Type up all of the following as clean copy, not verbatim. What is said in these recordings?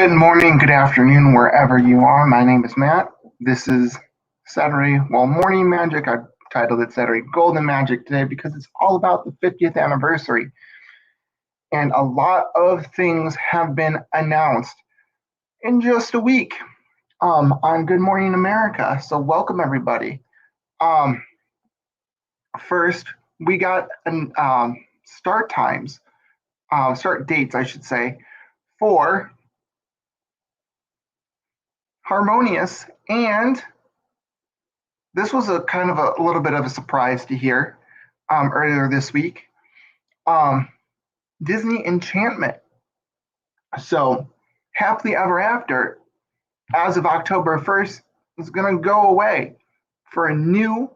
Good morning, good afternoon, wherever you are. My name is Matt. This is Saturday, Morning Magic. I've titled it Saturday Golden Magic today because it's all about the 50th anniversary. And a lot of things have been announced in just a week on Good Morning America. So welcome, everybody. First, we got start dates, I should say, for Harmonious, and this was a kind of a little bit of a surprise to hear earlier this week. Disney Enchantment. So Happily Ever After, as of October 1st, is going to go away for a new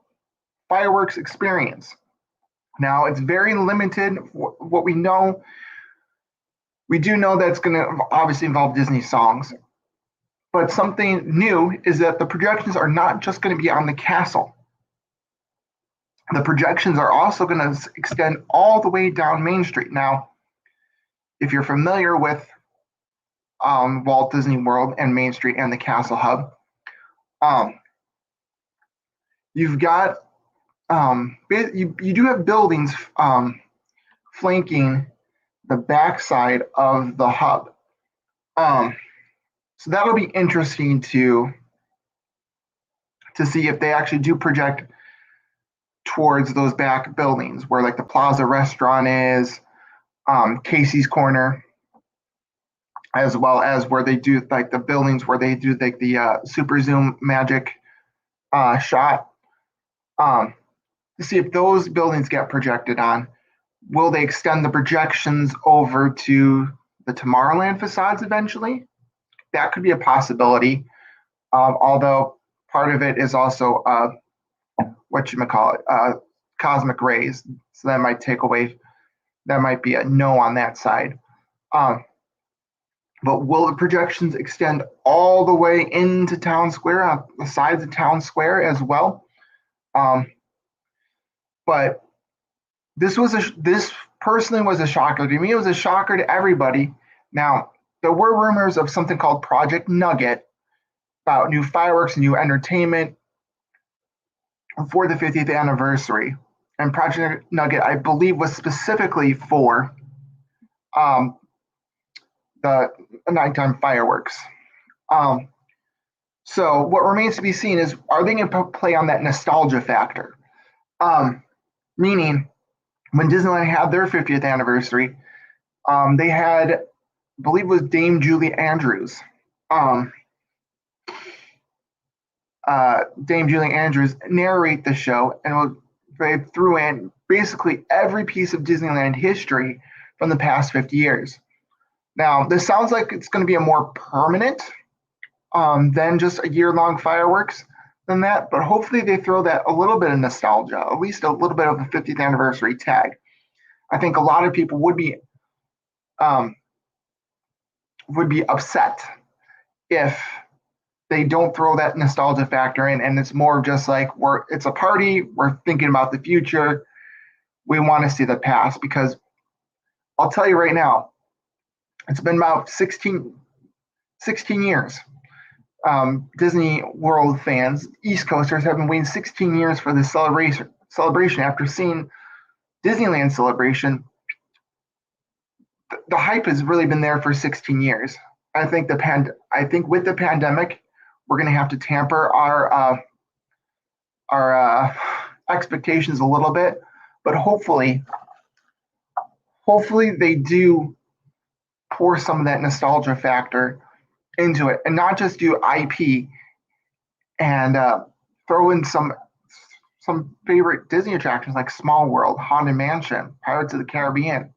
fireworks experience. Now, it's very limited. What we know, we do know that it's going to obviously involve Disney songs. But something new is that the projections are not just going to be on the castle. The projections are also going to extend all the way down Main Street. Now, if you're familiar with Walt Disney World and Main Street and the Castle Hub, you've got you do have buildings flanking the backside of the hub. So that'll be interesting to see if they actually do project towards those back buildings where like the Plaza restaurant is, Casey's Corner, as well as where they do like the buildings where they do like the super zoom magic shot, to see if those buildings get projected on. Will they extend the projections over to the Tomorrowland facades eventually? That could be a possibility, although part of it is also cosmic rays. So that might take away, that might be a no on that side. But will the projections extend all the way into Town Square, on the sides of Town Square as well? But this personally was a shocker to me. It was a shocker to everybody. Now, there were rumors of something called Project Nugget about new fireworks, new entertainment for the 50th anniversary. And Project Nugget, I believe, was specifically for the nighttime fireworks. So what remains to be seen is, are they going to play on that nostalgia factor? Meaning, when Disneyland had their 50th anniversary, they had, I believe it was Dame Julie Andrews. Dame Julie Andrews narrate the show, and they threw in basically every piece of Disneyland history from the past 50 years. Now, this sounds like it's going to be a more permanent than just a year-long fireworks than that, but hopefully they throw that a little bit of nostalgia, at least a little bit of a 50th anniversary tag. I think a lot of people would be upset if they don't throw that nostalgia factor in, and it's more just like, it's a party, we're thinking about the future, we want to see the past. Because I'll tell you right now, it's been about 16 years. Disney World fans, East Coasters, have been waiting 16 years for this celebration after seeing Disneyland Celebration. The hype has really been there for 16 years. I think with the pandemic, we're going to have to tamper our expectations a little bit, but hopefully they do pour some of that nostalgia factor into it, and not just do IP and throw in some favorite Disney attractions like Small World, Haunted Mansion, Pirates of the Caribbean,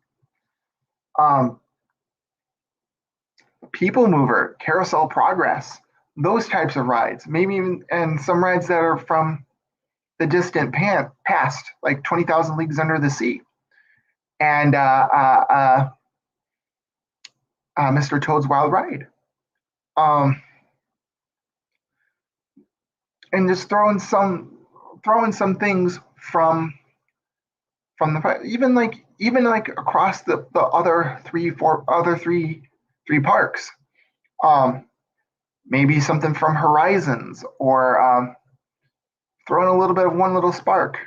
People Mover, Carousel Progress, those types of rides, maybe even, and some rides that are from the distant past, like 20,000 Leagues Under the Sea, and Mr. Toad's Wild Ride. And just throwing some things from the, even like across the other three parks. Maybe something from Horizons, or throw in a little bit of One Little Spark.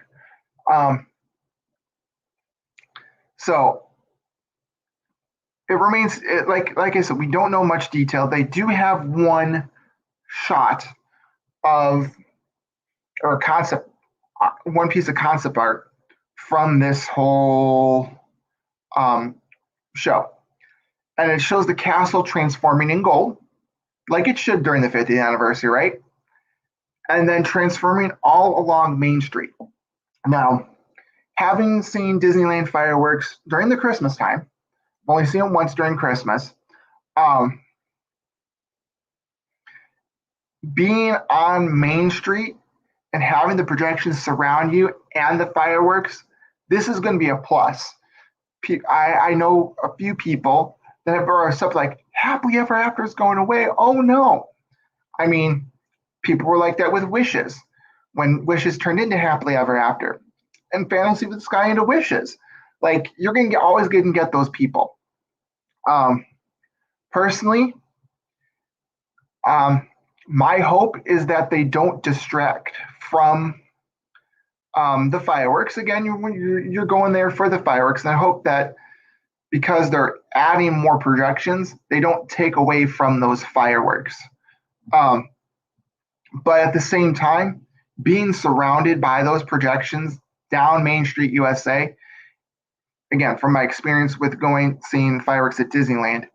So it remains, like I said, we don't know much detail. They do have one shot of, or concept, one piece of concept art from this whole show. And it shows the castle transforming in gold, like it should during the 50th anniversary, right? And then transforming all along Main Street. Now, having seen Disneyland fireworks during the Christmas time, I've only seen them once during Christmas. Being on Main Street and having the projections surround you and the fireworks, this is going to be a plus. I know a few people that have stuff like happily ever after is going away. Oh no. I mean, people were like that with Wishes, when Wishes turned into happily ever after, and Fantasy with the Sky into Wishes. Like, you're going to always get those people. Personally, my hope is that they don't distract from the fireworks. Again, you're going there for the fireworks, and I hope that because they're adding more projections, they don't take away from those fireworks. But at the same time, being surrounded by those projections down Main Street, USA, again, from my experience with seeing fireworks at Disneyland,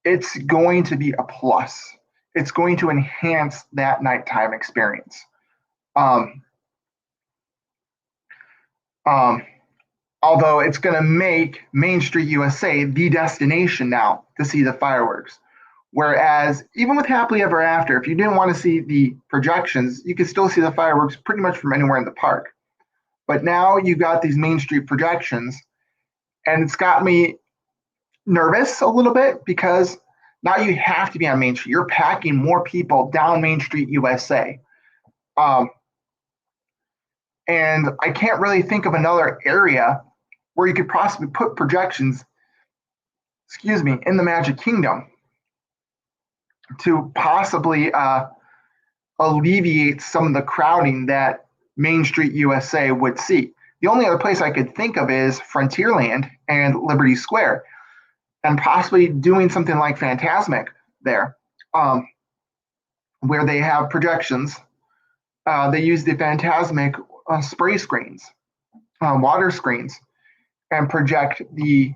it's going to be a plus. It's going to enhance that nighttime experience. Although it's going to make Main Street, USA the destination now to see the fireworks. Whereas even with Happily Ever After, if you didn't want to see the projections, you could still see the fireworks pretty much from anywhere in the park. But now you've got these Main Street projections, and it's got me nervous a little bit because now you have to be on Main Street. You're packing more people down Main Street, USA. And I can't really think of another area where you could possibly put projections, in the Magic Kingdom to possibly alleviate some of the crowding that Main Street, USA would see. The only other place I could think of is Frontierland and Liberty Square, and possibly doing something like Fantasmic there, where they have projections. They use the Fantasmic spray screens, water screens, and project the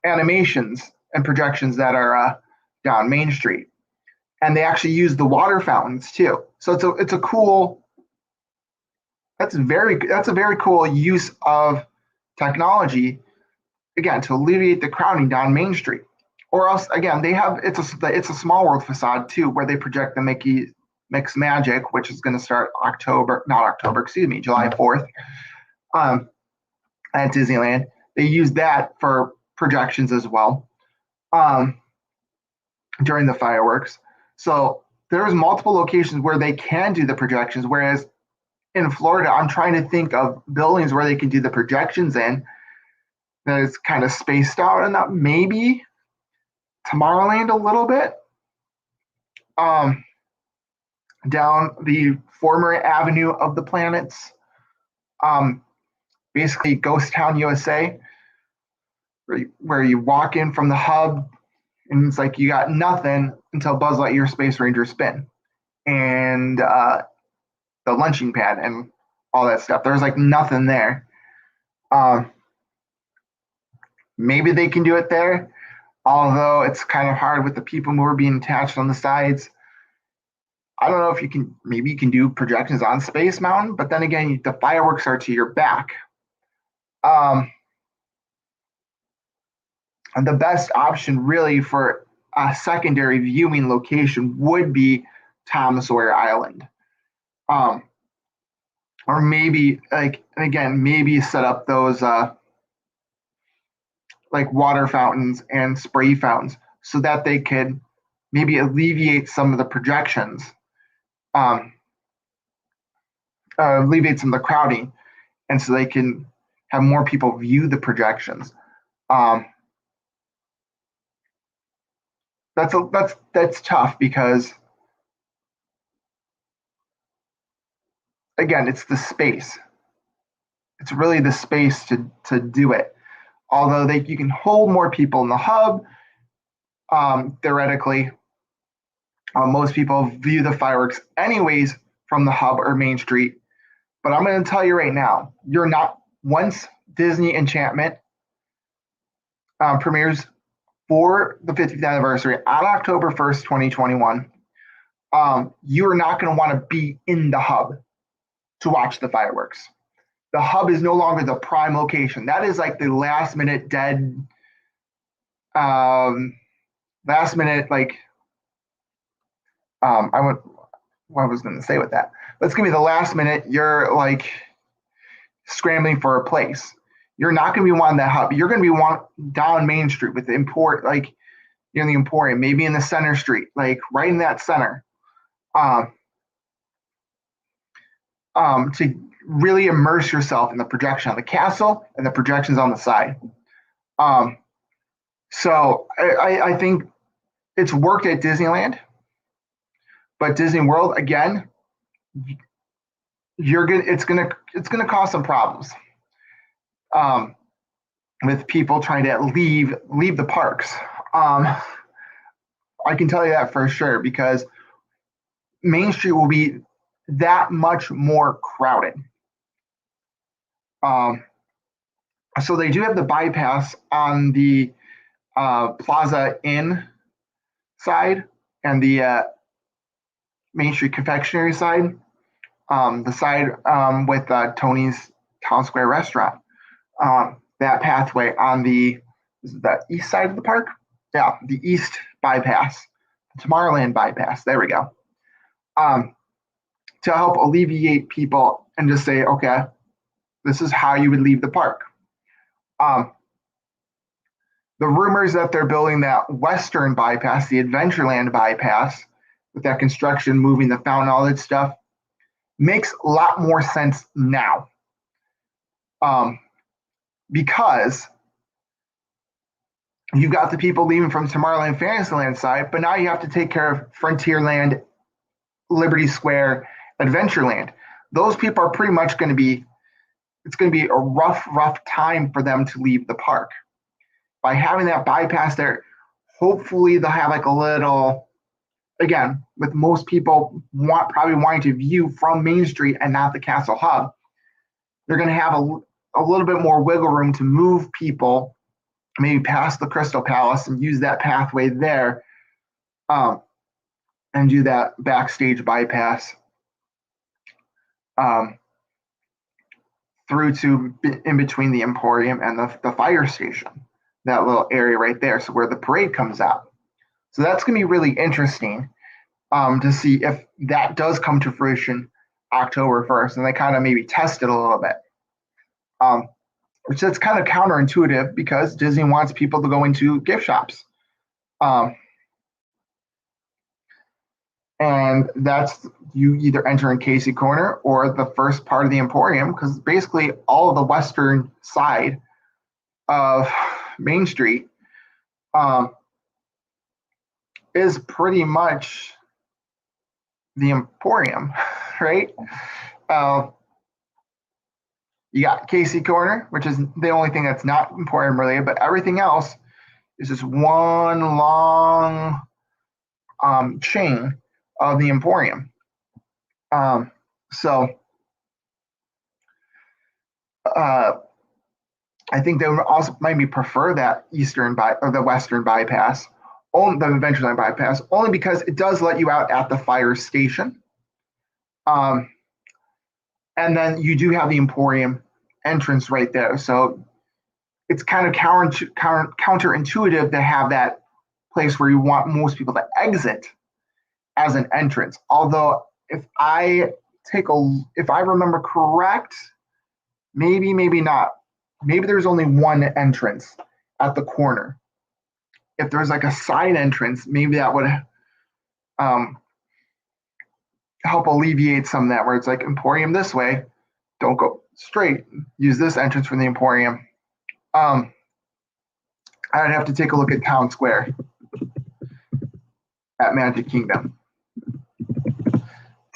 animations and projections that are down Main Street. And they actually use the water fountains too. So it's a cool. That's a very cool use of technology, again, to alleviate the crowding down Main Street. Or else, again, they have it's a Small World facade too, where they project the Mickey Mix Magic, which is going to start July 4th, at Disneyland. They use that for projections as well during the fireworks. So there's multiple locations where they can do the projections, whereas in Florida, I'm trying to think of buildings where they can do the projections in that is kind of spaced out, and that maybe Tomorrowland a little bit. Down the former Avenue of the Planets, basically Ghost Town, USA, where you walk in from the hub and it's like you got nothing until Buzz Lightyear Space Ranger spin and the launching pad and all that stuff. There's like nothing there. Maybe they can do it there, although it's kind of hard with the people mover being attached on the sides. I don't know if maybe you can do projections on Space Mountain, but then again, the fireworks are to your back. And the best option really for a secondary viewing location would be Tom Sawyer Island. Or maybe maybe set up those like water fountains and spray fountains so that they could maybe alleviate some of the projections, alleviate some of the crowding, and so they can have more people view the projections. that's tough because again, it's the space. It's really the space to do it. Although you can hold more people in the hub, theoretically, most people view the fireworks anyways from the hub or Main Street. But I'm going to tell you right now, you're not once Disney Enchantment premieres for the 50th anniversary on October 1st, 2021. You are not going to want to be in the hub to watch the fireworks. The hub is no longer the prime location. That is like the last minute dead, last minute like I went. What I was going to say with that. Let's give me the last minute. You're like scrambling for a place. You're not going to be wanting that hub. You're going to be down Main Street with the like the Emporium, maybe in the center street, like right in that center. To really immerse yourself in the projection on the castle and the projections on the side. So I think it's worked at Disneyland, but Disney World again, it's gonna cause some problems with people trying to leave the parks. I can tell you that for sure because Main Street will be that much more crowded. So they do have the bypass on the Plaza Inn side and the Main Street Confectionery side, the side with Tony's Town Square Restaurant. That pathway on the east side of the park? Yeah, the east bypass, Tomorrowland bypass. There we go. To help alleviate people and just say, okay, this is how you would leave the park. The rumors that they're building that western bypass, the Adventureland bypass, with that construction, moving the fountain, all that stuff, makes a lot more sense now. Because you've got the people leaving from Tomorrowland Fantasyland side, but now you have to take care of Frontierland, Liberty Square, Adventureland. Those people are pretty much going to be, it's going to be a rough time for them to leave the park. By having that bypass there, hopefully they'll have like a little, again, with most people probably wanting to view from Main Street and not the Castle Hub, they're going to have a little bit more wiggle room to move people maybe past the Crystal Palace and use that pathway there and do that backstage bypass through to in between the Emporium and the fire station, that little area right there, so where the parade comes out. So that's going to be really interesting to see if that does come to fruition October 1st, and they kind of maybe test it a little bit. Which is kind of counterintuitive because Disney wants people to go into gift shops. And that's, you either enter in Casey Corner or the first part of the Emporium, because basically all of the western side of Main Street is pretty much the Emporium, right? You got Casey Corner, which is the only thing that's not Emporium related, but everything else is just one long chain of the Emporium. So I think they would also maybe prefer that or the western bypass, the Adventureland bypass, only because it does let you out at the fire station. And then you do have the Emporium entrance right there. So it's kind of counterintuitive to have that place where you want most people to exit as an entrance. Although if I remember correct, maybe not. Maybe there's only one entrance at the corner. If there's like a side entrance, maybe that would help alleviate some of that, where it's like Emporium this way, don't go straight, use this entrance from the Emporium. I'd have to take a look at Town Square at Magic Kingdom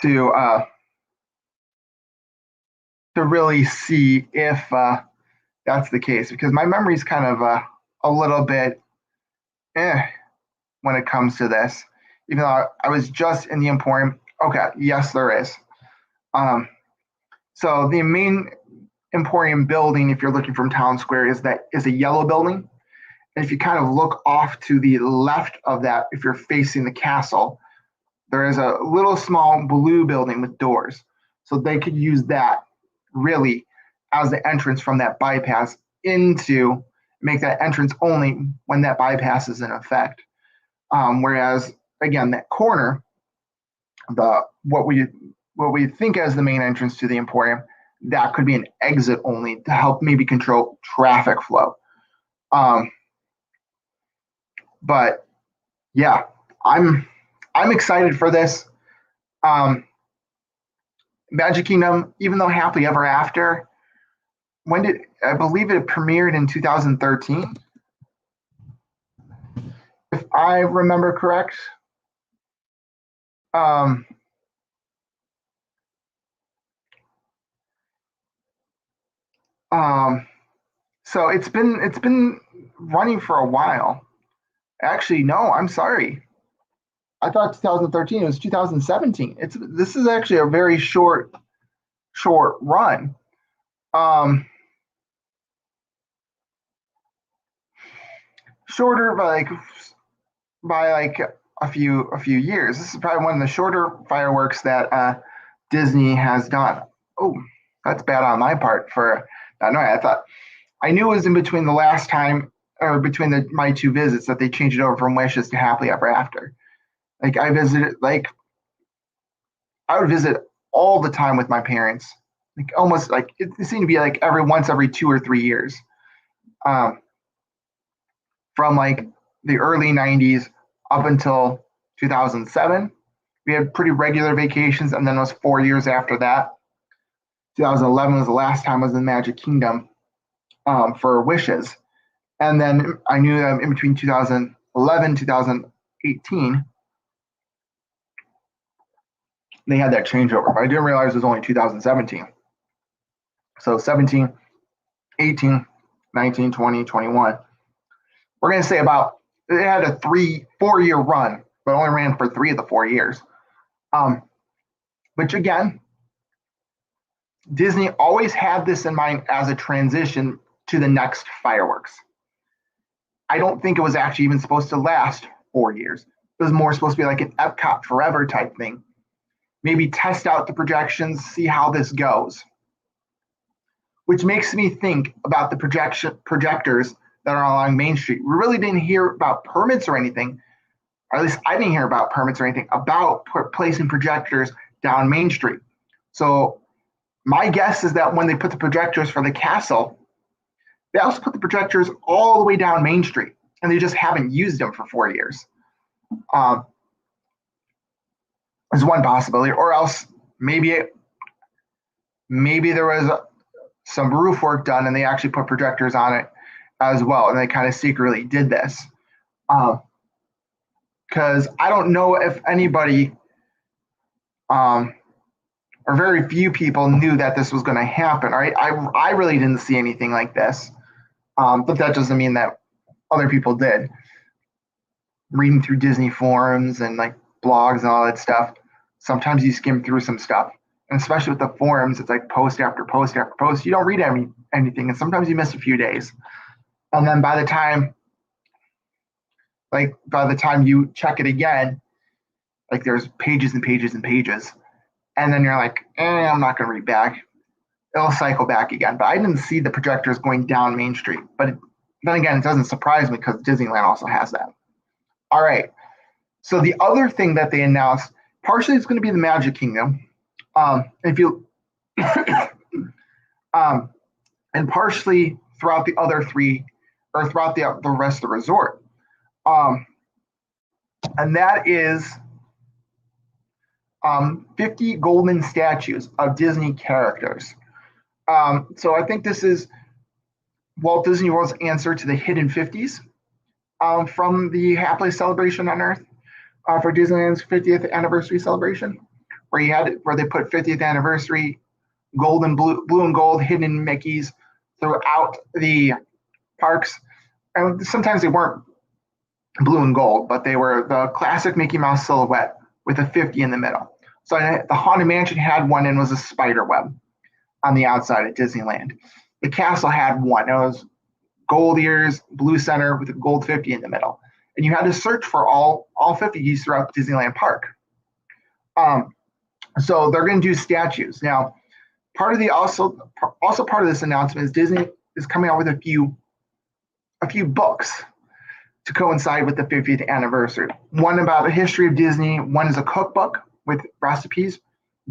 to really see if that's the case, because my memory is kind of a little bit when it comes to this. Even though I was just in the Emporium. Okay, yes, there is. So the main Emporium building, if you're looking from Town Square, is a yellow building. And if you kind of look off to the left of that, if you're facing the castle, there is a little small blue building with doors. So they could use that really as the entrance from that bypass into make that entrance only when that bypass is in effect. Whereas again, that corner, the what we think as the main entrance to the Emporium, that could be an exit only to help maybe control traffic flow. But yeah, I'm excited for this. Magic Kingdom, even though Happily Ever After, when did I believe it premiered in 2013, if I remember correct. So it's been running for a while. Actually, no, I'm sorry. I thought 2013. It was 2017. This is actually a very short run. Shorter by like a few years. This is probably one of the shorter fireworks that Disney has done. Oh, that's bad on my part for not knowing. I knew it was in between the last time or between my two visits that they changed it over from Wishes to Happily Ever After. Like I visited, like I would visit all the time with my parents. Like almost like it seemed to be like every 2 or 3 years. From like the early 90s up until 2007. We had pretty regular vacations, and then it was 4 years after that. 2011 was the last time I was in Magic Kingdom for Wishes. And then I knew that in between 2011 2018, they had that changeover. But I didn't realize it was only 2017. So 17, 18, 19, 20, 21. We're going to say about, it had a 4 year run, but only ran for 3 of the 4 years. Which again, Disney always had this in mind as a transition to the next fireworks. I don't think it was actually even supposed to last 4 years. It was more supposed to be like an Epcot forever type thing. Maybe test out the projections, see how this goes. Which makes me think about the projectors that are along Main Street. We really didn't hear about permits or anything, or at least I didn't hear about permits or anything about placing projectors down Main Street. So my guess is that when they put the projectors for the castle, they also put the projectors all the way down Main Street, and they just haven't used them for 4 years. Is one possibility, or else maybe there was some roof work done, and they actually put projectors on it as well, and they kind of secretly did this. Because I don't know if anybody, or very few people, knew that this was going to happen. Right? I really didn't see anything like this, but that doesn't mean that other people did. Reading through Disney forums and like blogs and all that stuff, sometimes you skim through some stuff, and especially with the forums, it's like post after post after post. You don't read anything, and sometimes you miss a few days, and then by the time you check it again, like there's pages and pages and pages, and then you're like, I'm not going to read back. It'll cycle back again. But I didn't see the projectors going down Main Street. But then again, it doesn't surprise me because Disneyland also has that. All right. So the other thing that they announced, partially it's going to be the Magic Kingdom. If you and partially throughout the other 3, or throughout the rest of the resort. And that is 50 golden statues of Disney characters. So I think this is Walt Disney World's answer to the Hidden 50s from the Happily Celebration on Earth. for Disneyland's 50th anniversary celebration, where they put 50th anniversary gold and blue and gold hidden Mickeys throughout the parks. And sometimes they weren't blue and gold, but they were the classic Mickey Mouse silhouette with a 50 in the middle. So the Haunted Mansion had one and was a spider web on the outside at Disneyland. The castle had one. It was gold ears, blue center with a gold 50 in the middle. And you had to search for all 50s throughout Disneyland Park. So they're going to do statues. Now, part of the also part of this announcement is Disney is coming out with a few books to coincide with the 50th anniversary. One about the history of Disney. One is a cookbook with recipes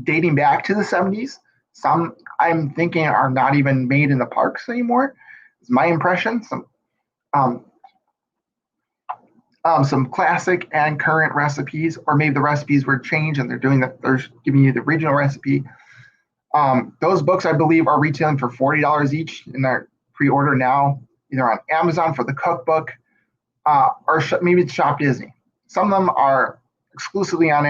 dating back to the 70s. Some I'm thinking are not even made in the parks anymore. It's my impression. Some classic and current recipes, or maybe the recipes were changed and they're giving you the original recipe. Those books, I believe, are retailing for $40 each, and they're pre-order now, either on Amazon for the cookbook, or maybe it's Shop Disney. Some of them are exclusively on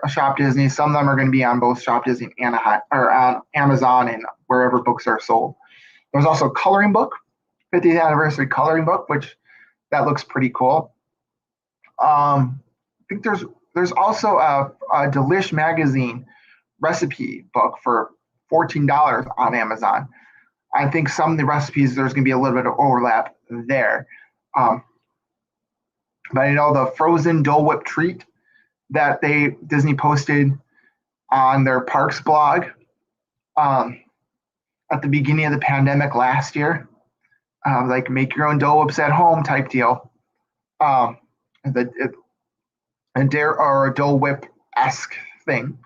Shop Disney. Some of them are going to be on both Shop Disney and on Amazon and wherever books are sold. There's also a coloring book, 50th anniversary coloring book, which that looks pretty cool. I think there's also a Delish magazine recipe book for $14 on Amazon. I think some of the recipes, there's going to be a little bit of overlap there. But I know the frozen Dole Whip treat that Disney posted on their parks blog at the beginning of the pandemic last year, like make your own Dole Whips at home type deal. A Dole Whip-esque thing.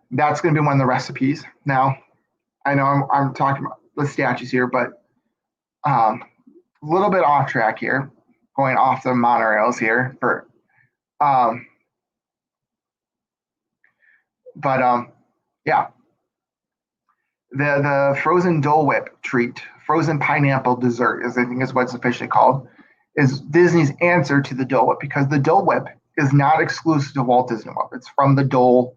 That's going to be one of the recipes. Now, I know I'm talking about the statues here, but a little bit off track here, going off the monorails here. Yeah. The frozen Dole Whip treat, frozen pineapple dessert, I think is what's officially called, is Disney's answer to the Dole Whip, because the Dole Whip is not exclusive to Walt Disney World. It's from the Dole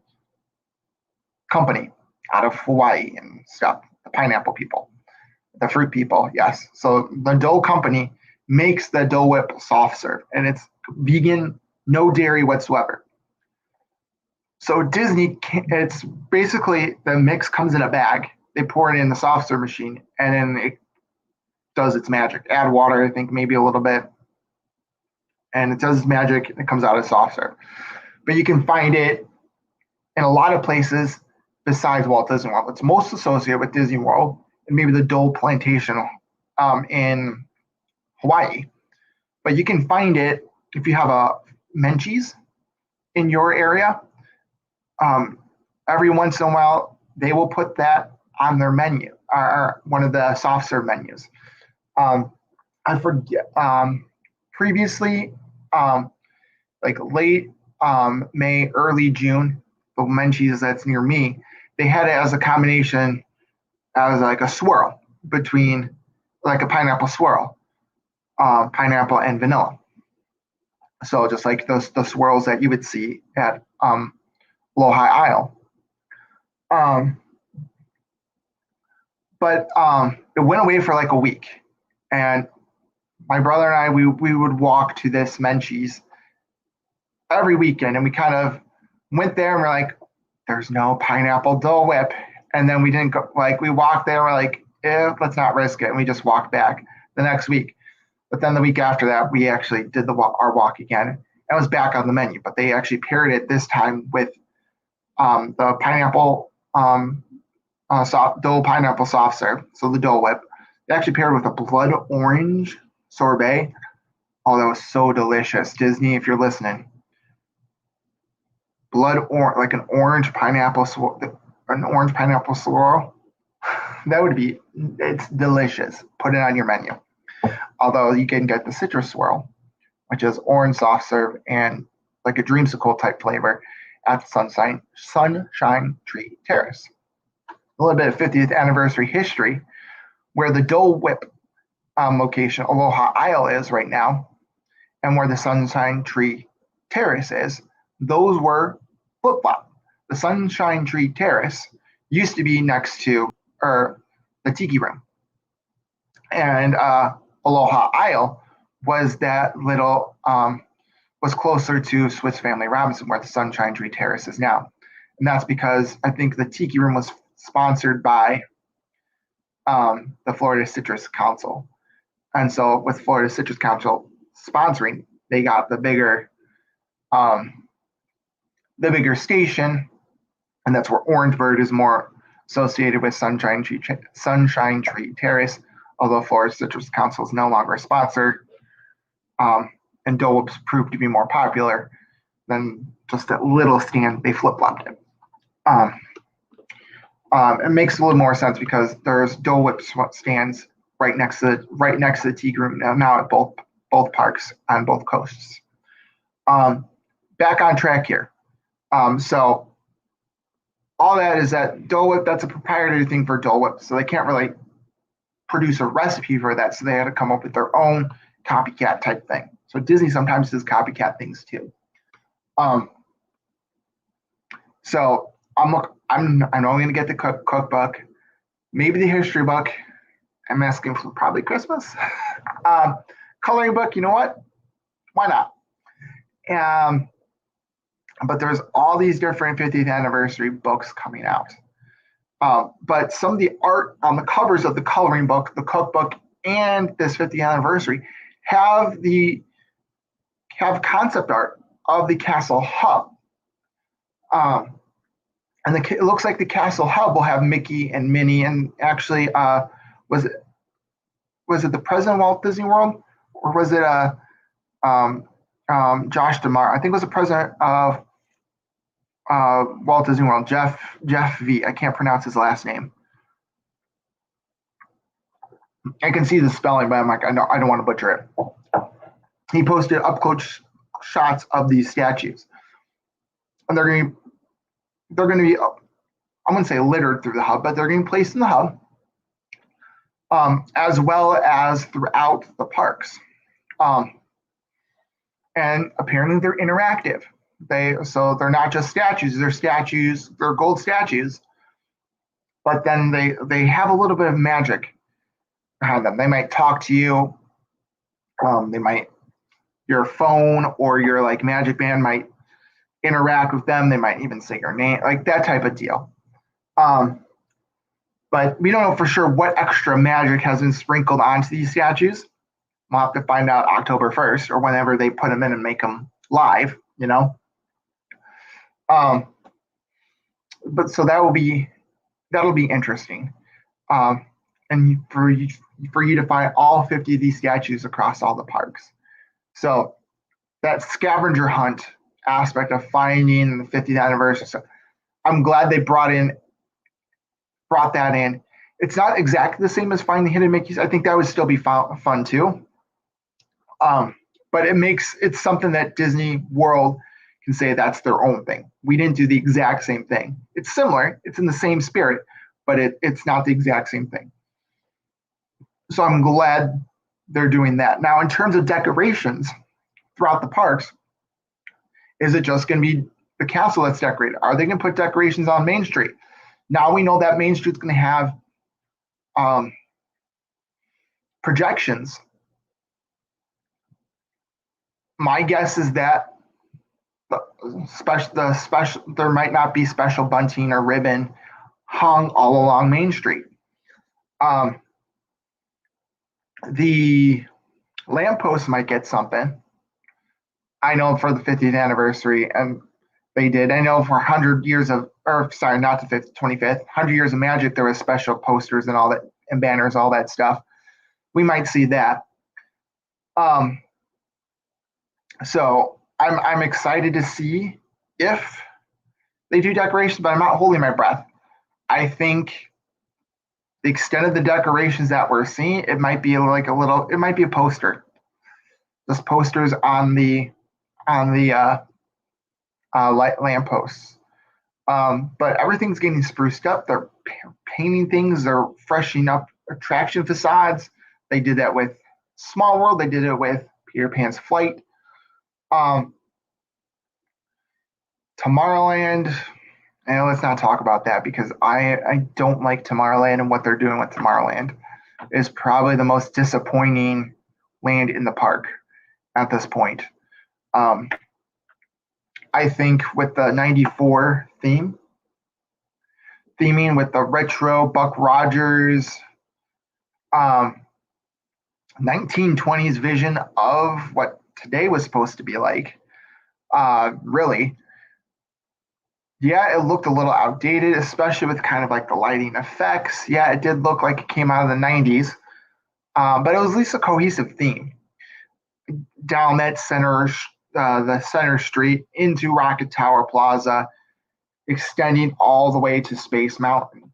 company out of Hawaii and stuff, the pineapple people, the fruit people, yes. So the Dole company makes the Dole Whip soft serve, and it's vegan, no dairy whatsoever. So Disney, it's basically the mix comes in a bag. They pour it in the soft serve machine, and then it does its magic. Add water, I think, maybe a little bit, and it does its magic, and it comes out as soft serve. But you can find it in a lot of places besides Walt Disney World. It's most associated with Disney World and maybe the Dole Plantation in Hawaii. But you can find it if you have a Menchie's in your area. Every once in a while, they will put that on their menu, or one of the soft serve menus. I forget, previously, like late May, early June, the Menchie's that's near me, they had it as a combination, as like a swirl between, like a pineapple swirl, pineapple and vanilla. So just like the swirls that you would see at Aloha Isle. But it went away for like a week, and my brother and I, we would walk to this Menchie's every weekend, and we kind of went there and we're like, there's no pineapple Dole Whip. And then we didn't go, like, we walked there and we're like, let's not risk it. And we just walked back the next week. But then the week after that, we actually did our walk again. And it was back on the menu, but they actually paired it this time with the pineapple Dole pineapple soft serve, so the Dole Whip. They actually paired with a blood orange sorbet. Oh, that was so delicious. Disney, if you're listening. Like an orange pineapple swirl. That would be, it's delicious. Put it on your menu. Although you can get the citrus swirl, which is orange soft serve and like a dreamsicle type flavor at the Sunshine Tree Terrace. A little bit of 50th anniversary history, where the Dole Whip location, Aloha Isle, is right now, and where the Sunshine Tree Terrace is, those were flip-flop. The Sunshine Tree Terrace used to be next to or the Tiki Room, and Aloha Isle was that little was closer to Swiss Family Robinson, where the Sunshine Tree Terrace is now. And that's because I think the Tiki Room was sponsored by the Florida Citrus Council. And so with Florida Citrus Council sponsoring, they got the bigger station, and that's where Orangebird is more associated with Sunshine Tree Terrace, although Florida Citrus Council is no longer a sponsor. And Dole Whips proved to be more popular than just that little stand. They flip-flopped it. It makes a little more sense because there's Dole Whips stands right next to the Tiki Room now at both parks on both coasts. Back on track here. So all that is that Dole Whip, that's a proprietary thing for Dole Whip, so they can't really produce a recipe for that, so they had to come up with their own copycat type thing. So Disney sometimes does copycat things too. So I'm only gonna get the cookbook, maybe the history book. I'm asking for probably Christmas. Coloring book, you know what? Why not? But there's all these different 50th anniversary books coming out. But some of the art on the covers of the coloring book, the cookbook, and this 50th anniversary have concept art of the castle hub. And it looks like the castle hub will have Mickey and Minnie, and actually, was it the president of Walt Disney World, or was it Josh DeMar? I think it was the president of Walt Disney World, Jeff V. I can't pronounce his last name. I can see the spelling, but I'm like, I don't want to butcher it. He posted up close shots of these statues, and they're going to be, I'm going to say littered through the hub, but they're going to be placed in the hub, as well as throughout the parks. And apparently they're interactive. So they're not just statues, they're gold statues, but then they have a little bit of magic behind them. They might talk to you. Your phone or your like magic band might interact with them. They might even say your name, like that type of deal. But we don't know for sure what extra magic has been sprinkled onto these statues. We'll have to find out October 1st or whenever they put them in and make them live, you know. But so that'll be interesting. And for you to find all 50 of these statues across all the parks. So that scavenger hunt aspect of finding the 50th anniversary. So I'm glad they brought that in. It's not exactly the same as finding the hidden Mickeys. I think that would still be fun too. But it's something that Disney World can say that's their own thing. We didn't do the exact same thing. It's similar. It's in the same spirit, but it's not the exact same thing. So I'm glad they're doing that. Now, in terms of decorations throughout the parks, is it just going to be the castle that's decorated? Are they going to put decorations on Main Street? Now we know that Main Street's going to have projections. My guess is that there might not be special bunting or ribbon hung all along Main Street. The lamppost might get something. I know for the 50th anniversary, and they did. I know for 100 years of, or sorry, not the 25th, 100 years of magic, there was special posters and all that, and banners, all that stuff. We might see that. So I'm excited to see if they do decorations, but I'm not holding my breath. I think the extent of the decorations that we're seeing, it might be it might be a poster. Just posters on the lampposts. But everything's getting spruced up. They're painting things. They're freshening up attraction facades. They did that with Small World. They did it with Peter Pan's Flight. Um, Tomorrowland, and let's not talk about that because I don't like Tomorrowland and what they're doing with Tomorrowland is probably the most disappointing land in the park at this point. Um, I think with the 94 theming with the retro Buck Rogers, um, 1920s vision of what today was supposed to be like, really, yeah, it looked a little outdated, especially with kind of like the lighting effects. Yeah, it did look like it came out of the 90s, but it was at least a cohesive theme. Down that the center street into Rocket Tower Plaza, extending all the way to Space Mountain.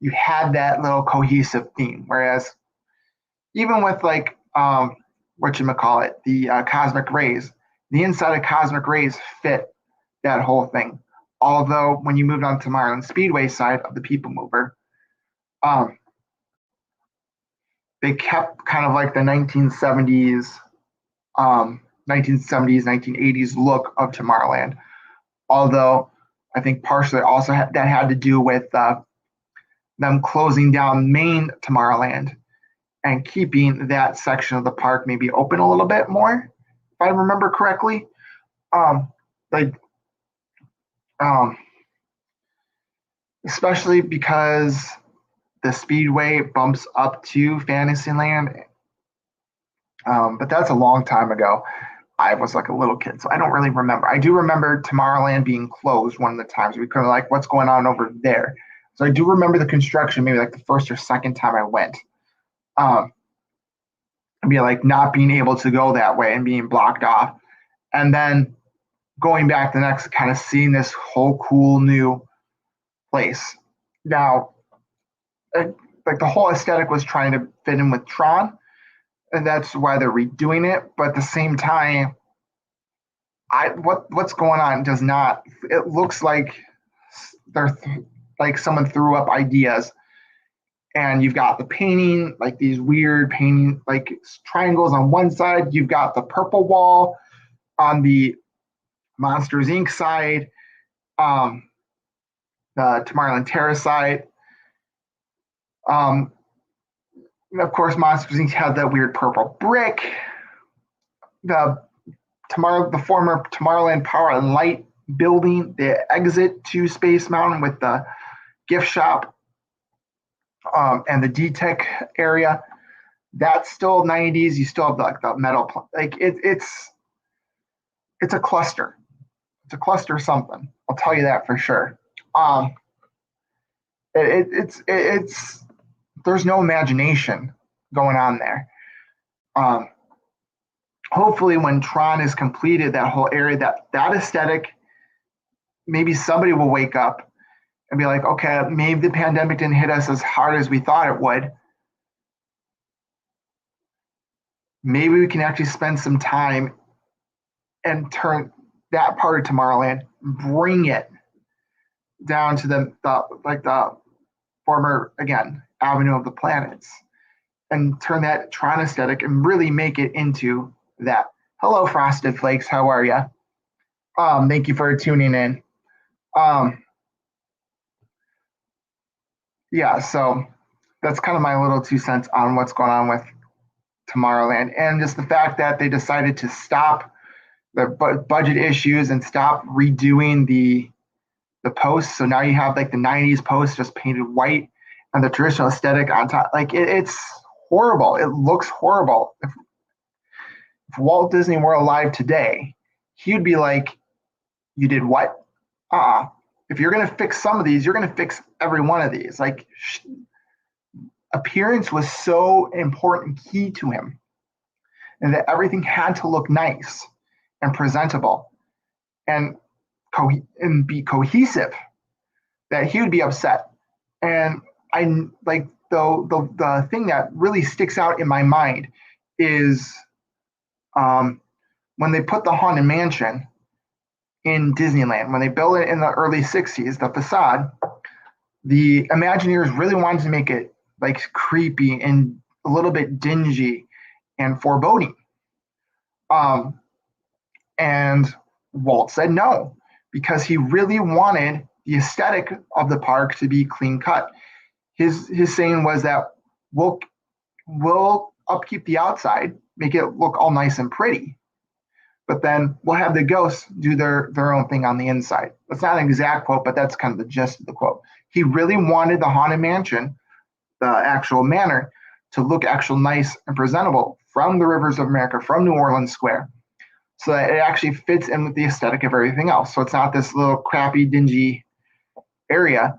You had that little cohesive theme. Whereas even with like what you call it, the cosmic rays, the inside of cosmic rays fit that whole thing. Although when you moved on to Tomorrowland Speedway side of the People Mover, um, they kept kind of like the 1970s, 1980s look of Tomorrowland. Although I think partially also that had to do with them closing down main Tomorrowland and keeping that section of the park maybe open a little bit more, if I remember correctly. Um, like, um, especially because the Speedway bumps up to Fantasyland. But that's a long time ago. I was like a little kid, so I don't really remember. I do remember Tomorrowland being closed one of the times. We could like, what's going on over there? So I do remember the construction, maybe like the first or second time I went. And be like not being able to go that way and being blocked off. And then going back the next, kind of seeing this whole cool new place. Now, like the whole aesthetic was trying to fit in with Tron, and that's why they're redoing it. But at the same time, what's going on does not. It looks like they're like someone threw up ideas, and you've got the painting, like these weird painting, like triangles on one side. You've got the purple wall on the Monsters Inc. side, the Tomorrowland Terrace side. Of course, Monsters Inc. had that weird purple brick. The former Tomorrowland Power and Light building, the exit to Space Mountain with the gift shop and the D-Tech area. That's still 90s. You still have like the metal, like it's a cluster. It's a cluster something. I'll tell you that for sure. It's there's no imagination going on there. Hopefully, when Tron is completed, that whole area, that aesthetic, maybe somebody will wake up and be like, okay, maybe the pandemic didn't hit us as hard as we thought it would. Maybe we can actually spend some time and turn that part of Tomorrowland, bring it down to the former, again, Avenue of the Planets, and turn that Tron aesthetic and really make it into that. Hello, Frosted Flakes. How are you? Thank you for tuning in. Yeah, so that's kind of my little 2 cents on what's going on with Tomorrowland, and just the fact that they decided to stop the budget issues and stop redoing the posts. So now you have like the 90s post just painted white and the traditional aesthetic on top. Like it's horrible. It looks horrible. If Walt Disney were alive today, he'd be like, you did what? If you're going to fix some of these, you're going to fix every one of these. Like appearance was so important, key to him, and that everything had to look nice and presentable and be cohesive, that he would be upset. And I like the thing that really sticks out in my mind is when they put the Haunted Mansion in Disneyland, when they built it in the early 60s, the facade, the Imagineers really wanted to make it like creepy and a little bit dingy and foreboding. And Walt said no, because he really wanted the aesthetic of the park to be clean cut. His saying was that we'll upkeep the outside, make it look all nice and pretty, but then we'll have the ghosts do their own thing on the inside. That's not an exact quote, but that's kind of the gist of the quote. He really wanted the Haunted Mansion, the actual manor, to look actual nice and presentable from the rivers of America, from New Orleans Square, so that it actually fits in with the aesthetic of everything else. So it's not this little crappy, dingy area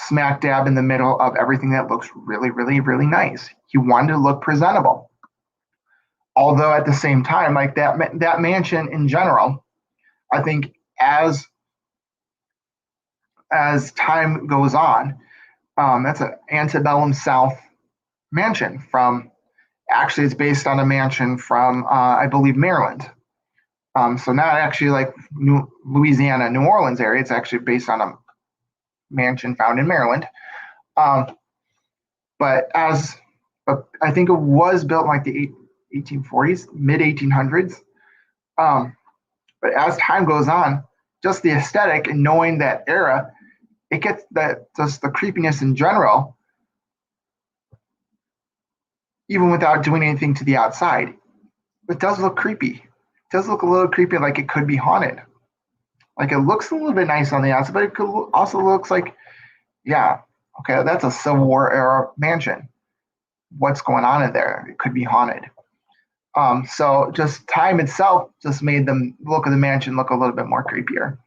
smack dab in the middle of everything that looks really, really, really nice. He wanted to look presentable. Although at the same time, like that mansion in general, I think as time goes on, that's an antebellum South mansion from. Actually, it's based on a mansion from I believe Maryland. So not actually like Louisiana, New Orleans area. It's actually based on a mansion found in Maryland. But I think it was built in like the 1840s, mid 1800s. But as time goes on, just the aesthetic and knowing that era, it gets that just the creepiness in general, even without doing anything to the outside. It does look creepy. It does look a little creepy, like it could be haunted. Like it looks a little bit nice on the outside, but it could also looks like, yeah, okay, that's a Civil War era mansion. What's going on in there? It could be haunted. So just time itself just made the look of the mansion look a little bit more creepier.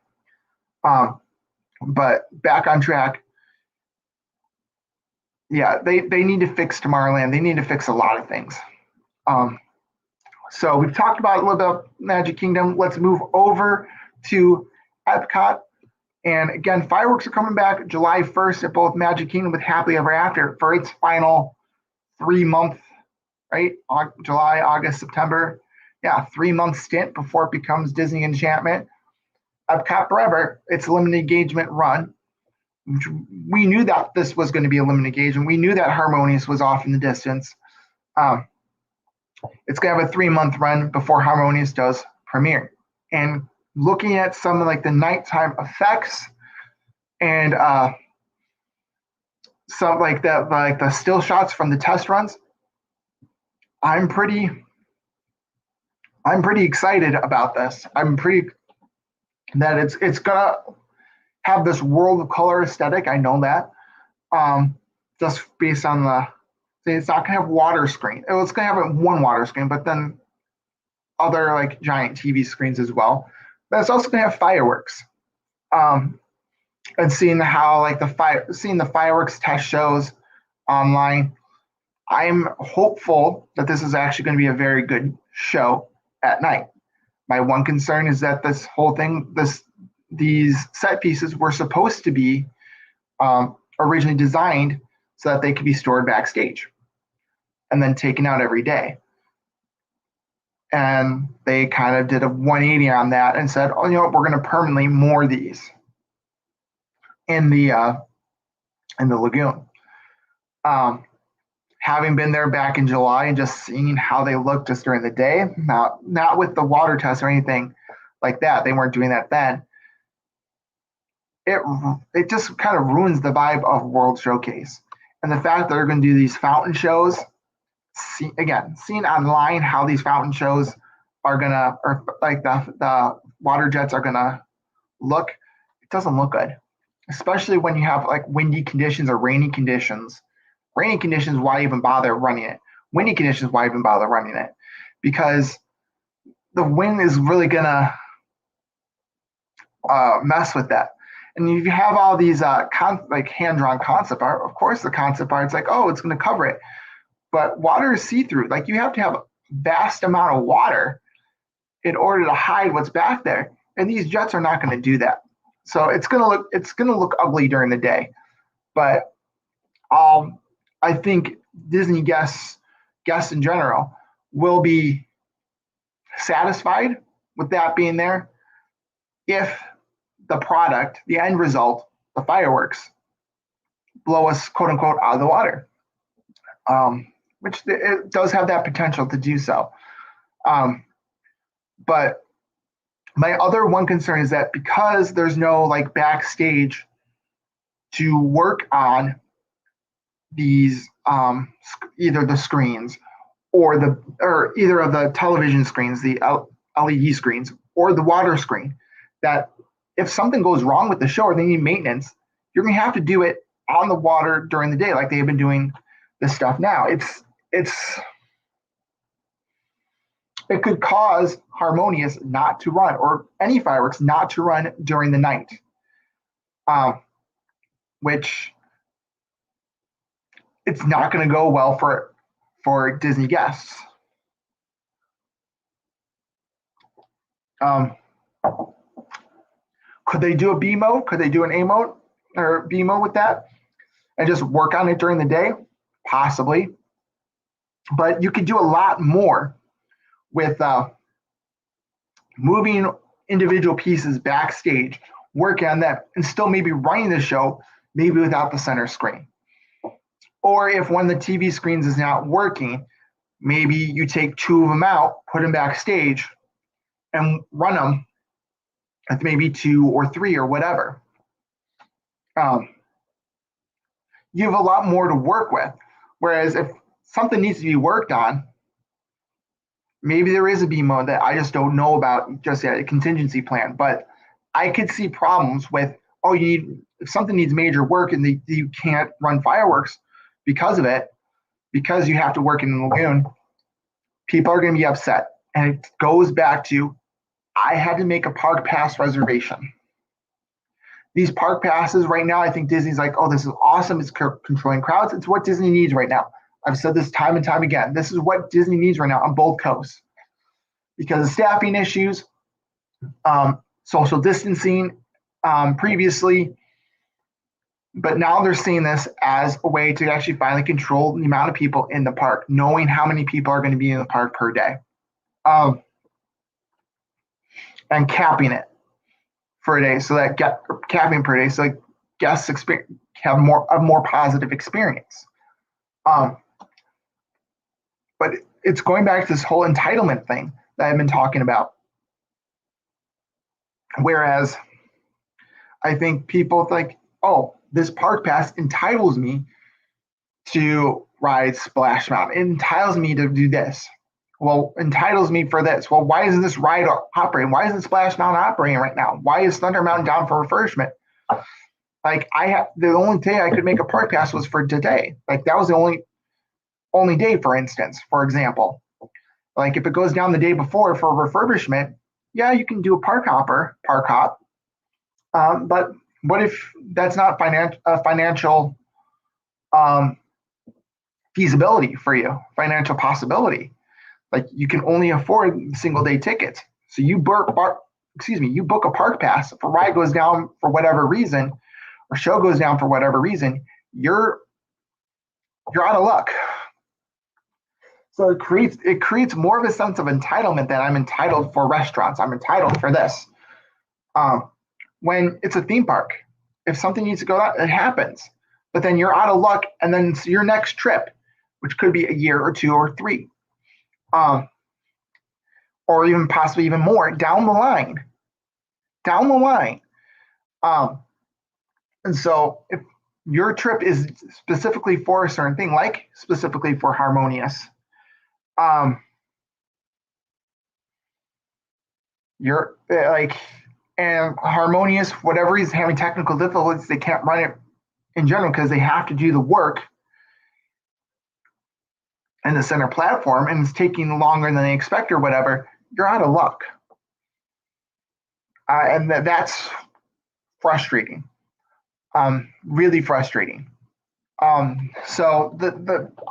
But back on track. Yeah, they need to fix Tomorrowland. They need to fix a lot of things. So we've talked about a little bit of Magic Kingdom. Let's move over to Epcot. And again, fireworks are coming back July 1st at both Magic Kingdom with Happily Ever After for its final 3-month, right? July, August, September. Yeah, 3-month stint before it becomes Disney Enchantment. Epcot Forever, it's a limited engagement run. We knew that this was going to be a limited engagement. We knew that Harmonious was off in the distance. It's going to have a 3-month run before Harmonious does premiere. And looking at some of like the nighttime effects and some like the still shots from the test runs, I'm pretty excited about this. I'm pretty that it's gonna have this world of color aesthetic. I know that. Just based on it's not gonna have water screen. It's gonna have one water screen, but then other like giant TV screens as well. But it's also gonna have fireworks. And seeing how like seeing the fireworks test shows online, I'm hopeful that this is actually going to be a very good show at night. My one concern is that this whole thing, these set pieces were supposed to be originally designed so that they could be stored backstage and then taken out every day. And they kind of did a 180 on that and said, oh, you know what, we're going to permanently moor these in the lagoon. Having been there back in July and just seeing how they look just during the day, not with the water test or anything like that, they weren't doing that then. It just kind of ruins the vibe of World Showcase. And the fact that they're going to do these fountain shows, seeing online how these fountain shows are gonna, or like the water jets are gonna look, it doesn't look good. Especially when you have like windy conditions or rainy conditions. Rainy conditions, why even bother running it? Windy conditions, why even bother running it? Because the wind is really gonna mess with that. And if you have all these like hand-drawn concept art, of course the concept art's like, oh, it's gonna cover it. But water is see-through. Like you have to have a vast amount of water in order to hide what's back there. And these jets are not gonna do that. So it's gonna look ugly during the day. But I think Disney guests in general will be satisfied with that being there if the product, the end result, the fireworks, blow us quote unquote out of the water, which it does have that potential to do so. But My other one concern is that because there's no like backstage to work on these either the screens or either of the television screens, the LED screens, or the water screen, that if something goes wrong with the show or they need maintenance, you're gonna have to do it on the water during the day, like they have been doing this stuff now. It could cause Harmonious not to run or any fireworks not to run during the night, um, which it's not going to go well for Disney guests. Um, could they do a B mode? Could they do an A mode or B mode with that and just work on it during the day? Possibly, but you could do a lot more with moving individual pieces backstage, working on that, and still maybe running the show, maybe without the center screen. Or if one of the TV screens is not working, maybe you take two of them out, put them backstage, and run them with maybe two or three or whatever. You have a lot more to work with. Whereas if something needs to be worked on, maybe there is a B mode that I just don't know about just yet, a contingency plan. But I could see problems with, if something needs major work and you can't run fireworks because of it, because you have to work in the lagoon, people are going to be upset. And it goes back to, I had to make a park pass reservation. These park passes right now, I think Disney's like, oh, this is awesome. It's controlling crowds. It's what Disney needs right now. I've said this time and time again. This is what Disney needs right now on both coasts because of staffing issues, social distancing previously. But now they're seeing this as a way to actually finally control the amount of people in the park, knowing how many people are going to be in the park per day, and capping it for a day so that capping per day so that guests have a more positive experience. But it's going back to this whole entitlement thing that I've been talking about. Whereas I think people think, oh, this park pass entitles me to ride Splash Mountain. It entitles me to do this. Well, entitles me for this. Well, why isn't this ride operating? Why isn't Splash Mountain operating right now? Why is Thunder Mountain down for refurbishment? Like the only day I could make a park pass was for today. Like that was the only day, for instance, for example. Like if it goes down the day before for refurbishment, yeah, you can do a park hop. But what if that's not financial feasibility for you, financial possibility? Like you can only afford single day tickets. So you book a park pass. If a ride goes down for whatever reason, or show goes down for whatever reason, you're out of luck. So it creates more of a sense of entitlement that I'm entitled for restaurants. I'm entitled for this. When it's a theme park, if something needs to go out, it happens. But then you're out of luck, and then it's your next trip, which could be a year or two or three, or even possibly even more down the line. And so if your trip is specifically for a certain thing, like specifically for Harmonious, you're like, and Harmonious, whatever he's having technical difficulties, they can't run it in general because they have to do the work in the center platform, and it's taking longer than they expect or whatever. You're out of luck, and that's frustrating, really frustrating. So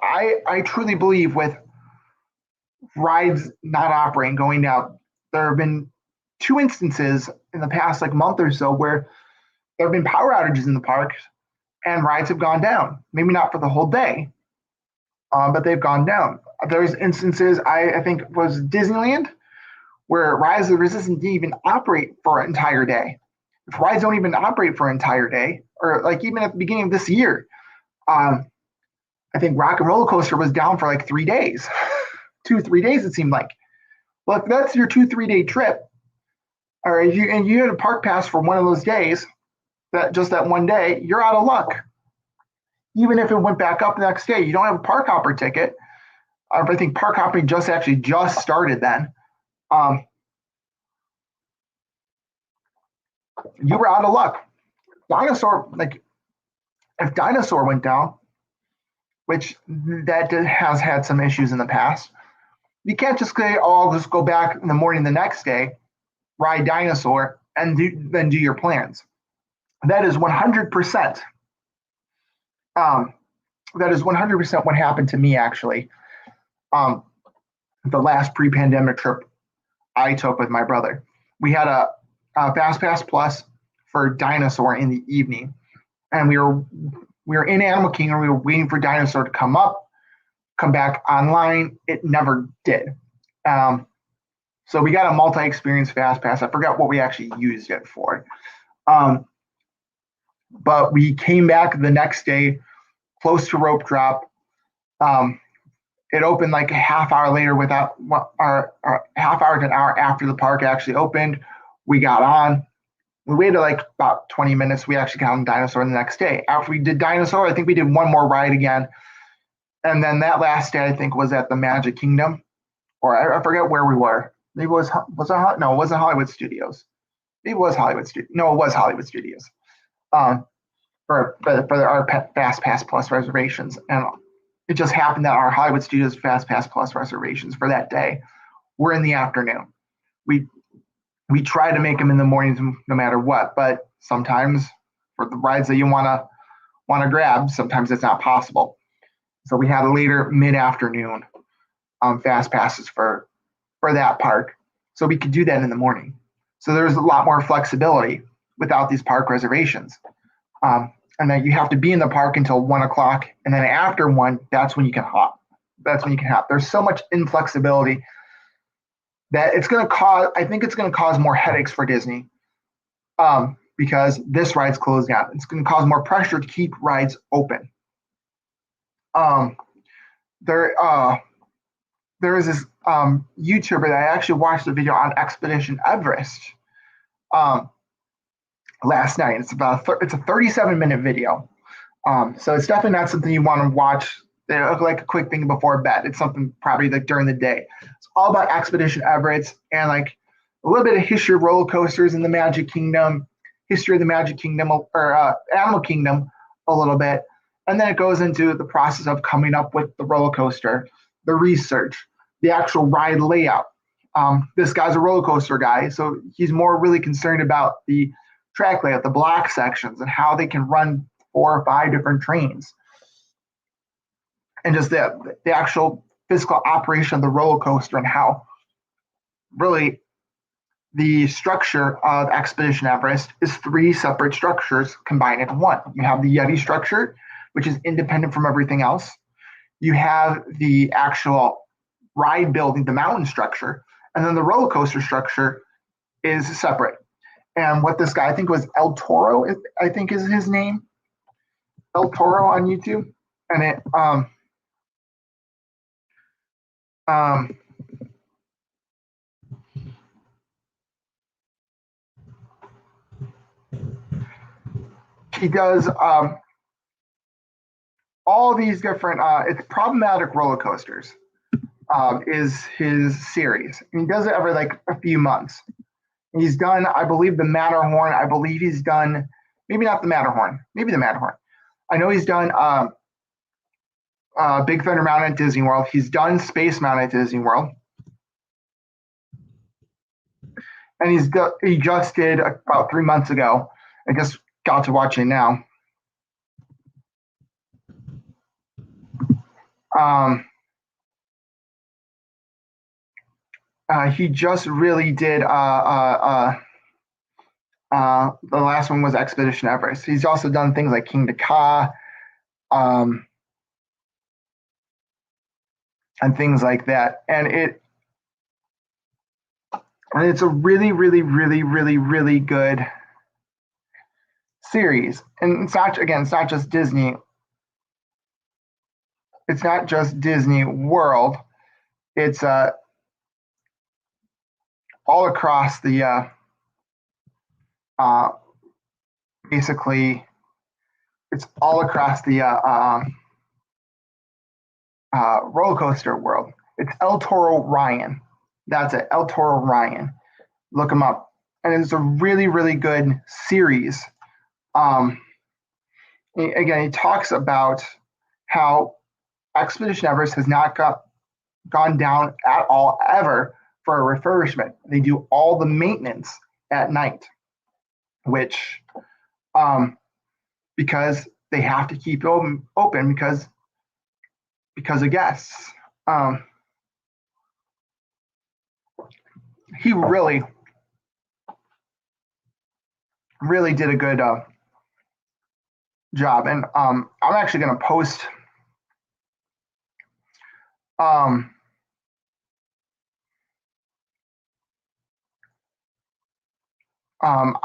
I truly believe with rides not operating, going down, there have been two instances in the past month or so where there have been power outages in the park and rides have gone down. Maybe not for the whole day, but they've gone down. There's instances, I think it was Disneyland, where Rise of the Resistance didn't even operate for an entire day. If rides don't even operate for an entire day, or even at the beginning of this year, I think Rock and Roller Coaster was down for 3 days, 2-3 days it seemed like. Well, if that's your 2-3 day trip, or you had a park pass for one of those days, that one day, you're out of luck. Even if it went back up the next day, you don't have a park hopper ticket. I think park hopping just started then. You were out of luck. Dinosaur, like if Dinosaur went down, which that has had some issues in the past, you can't just say, "Oh, I'll just go back in the morning the next day, ride Dinosaur, and then do your plans." That is 100%. That is 100% what happened to me actually. The last pre-pandemic trip I took with my brother, we had a Fast Pass Plus for Dinosaur in the evening, and we were in Animal Kingdom. We were waiting for Dinosaur to come back online. It never did. So we got a multi-experience Fast Pass. I forgot what we actually used it for. But we came back the next day, close to rope drop. It opened like a half hour later without our half hour to an hour after the park actually opened. We got on. We waited like about 20 minutes. We actually got on Dinosaur the next day. After we did Dinosaur, I think we did one more ride again. And then that last day, I think, was at the Magic Kingdom, or I forget where we were. Maybe it was no, it wasn't Hollywood Studios. Maybe it was Hollywood Studios. No, it was Hollywood Studios. For our Fast Pass Plus reservations, and it just happened that our Hollywood Studios Fast Pass Plus reservations for that day were in the afternoon. We try to make them in the mornings no matter what, but sometimes for the rides that you want to grab, sometimes it's not possible. So we had a later mid-afternoon Fast Passes for that park, so we could do that in the morning. So there's a lot more flexibility without these park reservations. And then you have to be in the park until 1 o'clock, and then after 1, that's when you can hop. There's so much inflexibility that I think it's going to cause more headaches for Disney, because this ride's closed down. It's going to cause more pressure to keep rides open. There is this YouTuber that I actually watched a video on Expedition Everest last night. It's a 37-minute video. So it's definitely not something you want to watch like a quick thing before bed. It's something probably like during the day. It's all about Expedition Everest and like a little bit of history of roller coasters in the Magic Kingdom, history of the Magic Kingdom or Animal Kingdom a little bit. And then it goes into the process of coming up with the roller coaster, the research, the actual ride layout. This guy's a roller coaster guy, so he's more really concerned about the track layout, the block sections, and how they can run 4 or 5 different trains. And just the actual physical operation of the roller coaster and how really the structure of Expedition Everest is 3 separate structures combined into one. You have the Yeti structure, which is independent from everything else. You have the actual ride building, the mountain structure, and then the roller coaster structure is separate. And what this guy, I think was El Toro, I think is his name, El Toro on YouTube. And it, he does all these different, it's problematic roller coasters is his series. And he does it every like a few months. He's done, I believe, the Matterhorn. I believe he's done, maybe not the Matterhorn, maybe the Matterhorn. I know he's done Big Thunder Mountain at Disney World. He's done Space Mountain at Disney World. And he just did about 3 months ago. I just got to watch it now. He just really did the last one was Expedition Everest. He's also done things like King Ka, and things like that. And it's a really, really, really, really, really good series. And it's not just Disney. It's not just Disney World. It's all across the Uh, basically, it's all across the roller coaster world. It's El Toro Ryan. That's it, El Toro Ryan. Look him up. And it's a really, really good series. Um, Again, he talks about how Expedition Everest has not gone down at all ever for a refurbishment. They do all the maintenance at night, which because they have to keep it open because of guests. He really did a good job, and I'm actually going to post um,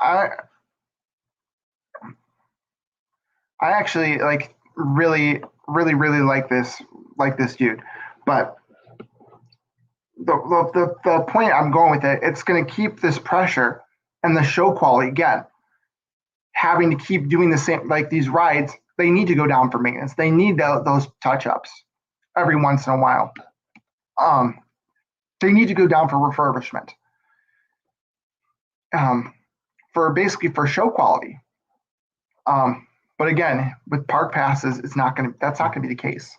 I actually like really like this dude, but the point I'm going with it, it's going to keep this pressure and the show quality again. Having to keep doing the same, like these rides, they need to go down for maintenance. They need those touch ups every once in a while. They need to go down for refurbishment. For basically for show quality. But again, with park passes, that's not going to be the case.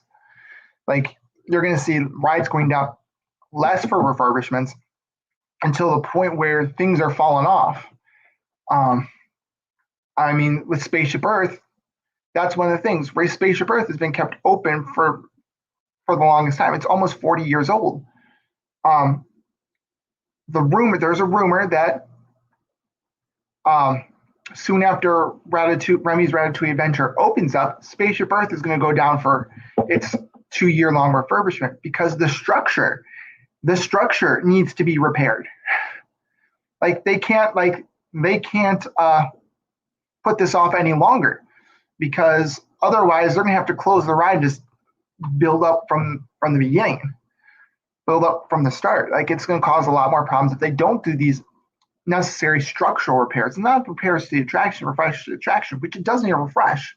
Like you're going to see rides going down less for refurbishments until the point where things are falling off. I mean, with Spaceship Earth, that's one of the things. Spaceship Earth has been kept open for the longest time. It's almost 40 years old. There's a rumor that soon after Remy's Ratatouille Adventure opens up, Spaceship Earth is going to go down for its 2-year long refurbishment because the structure needs to be repaired. Like they can't put this off any longer because otherwise they're going to have to close the ride and just build up from the beginning, build up from the start. Like it's going to cause a lot more problems if they don't do these necessary structural repairs, not repairs to the attraction, refresh the attraction, which it doesn't even refresh.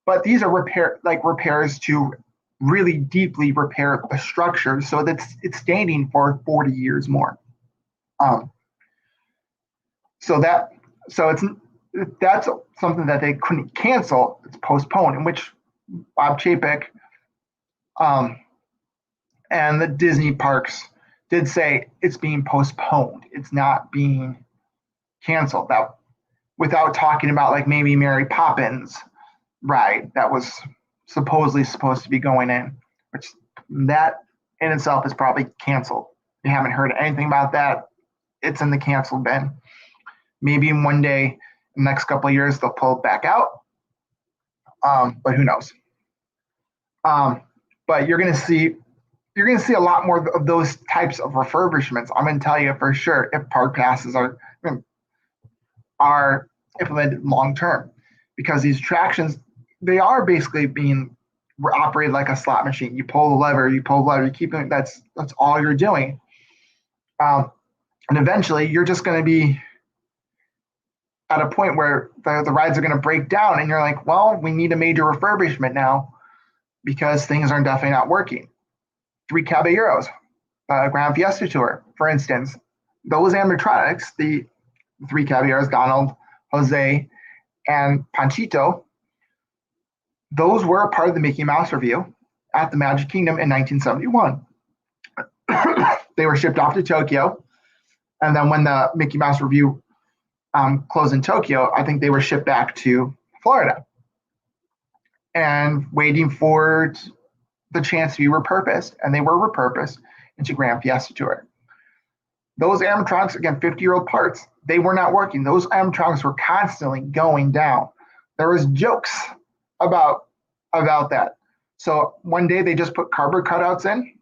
But these are repairs to really deeply repair the structure so that it's standing for 40 years more. So that's something that they couldn't cancel. It's postponed, in which Bob Chapek and the Disney parks did say it's being postponed. It's not being canceled. That without talking about like maybe Mary Poppins ride that was supposedly supposed to be going in, which that in itself is probably canceled. You haven't heard anything about that. It's in the canceled bin. Maybe one day, the next couple of years, they'll pull it back out. But who knows? But you're going to see a lot more of those types of refurbishments. I'm going to tell you for sure if park passes are implemented long term, because these attractions, they are basically being operated like a slot machine. You pull the lever, you keep it. That's all you're doing. And eventually, you're just going to be at a point where the rides are going to break down, and you're like, well, we need a major refurbishment now because things are definitely not working. Three Caballeros, Grand Fiesta Tour, for instance, those animatronics, the Three Caballeros, Donald, Jose, and Panchito, those were a part of the Mickey Mouse review at the Magic Kingdom in 1971. They were shipped off to Tokyo, and then when the Mickey Mouse review closed in Tokyo, I think they were shipped back to Florida and waiting for the chance to be repurposed, and they were repurposed into Grand Fiesta Tour. Those animatronics, again, 50-year-old parts, they were not working. Those animatronics were constantly going down. There was jokes about that. So one day they just put cardboard cutouts in,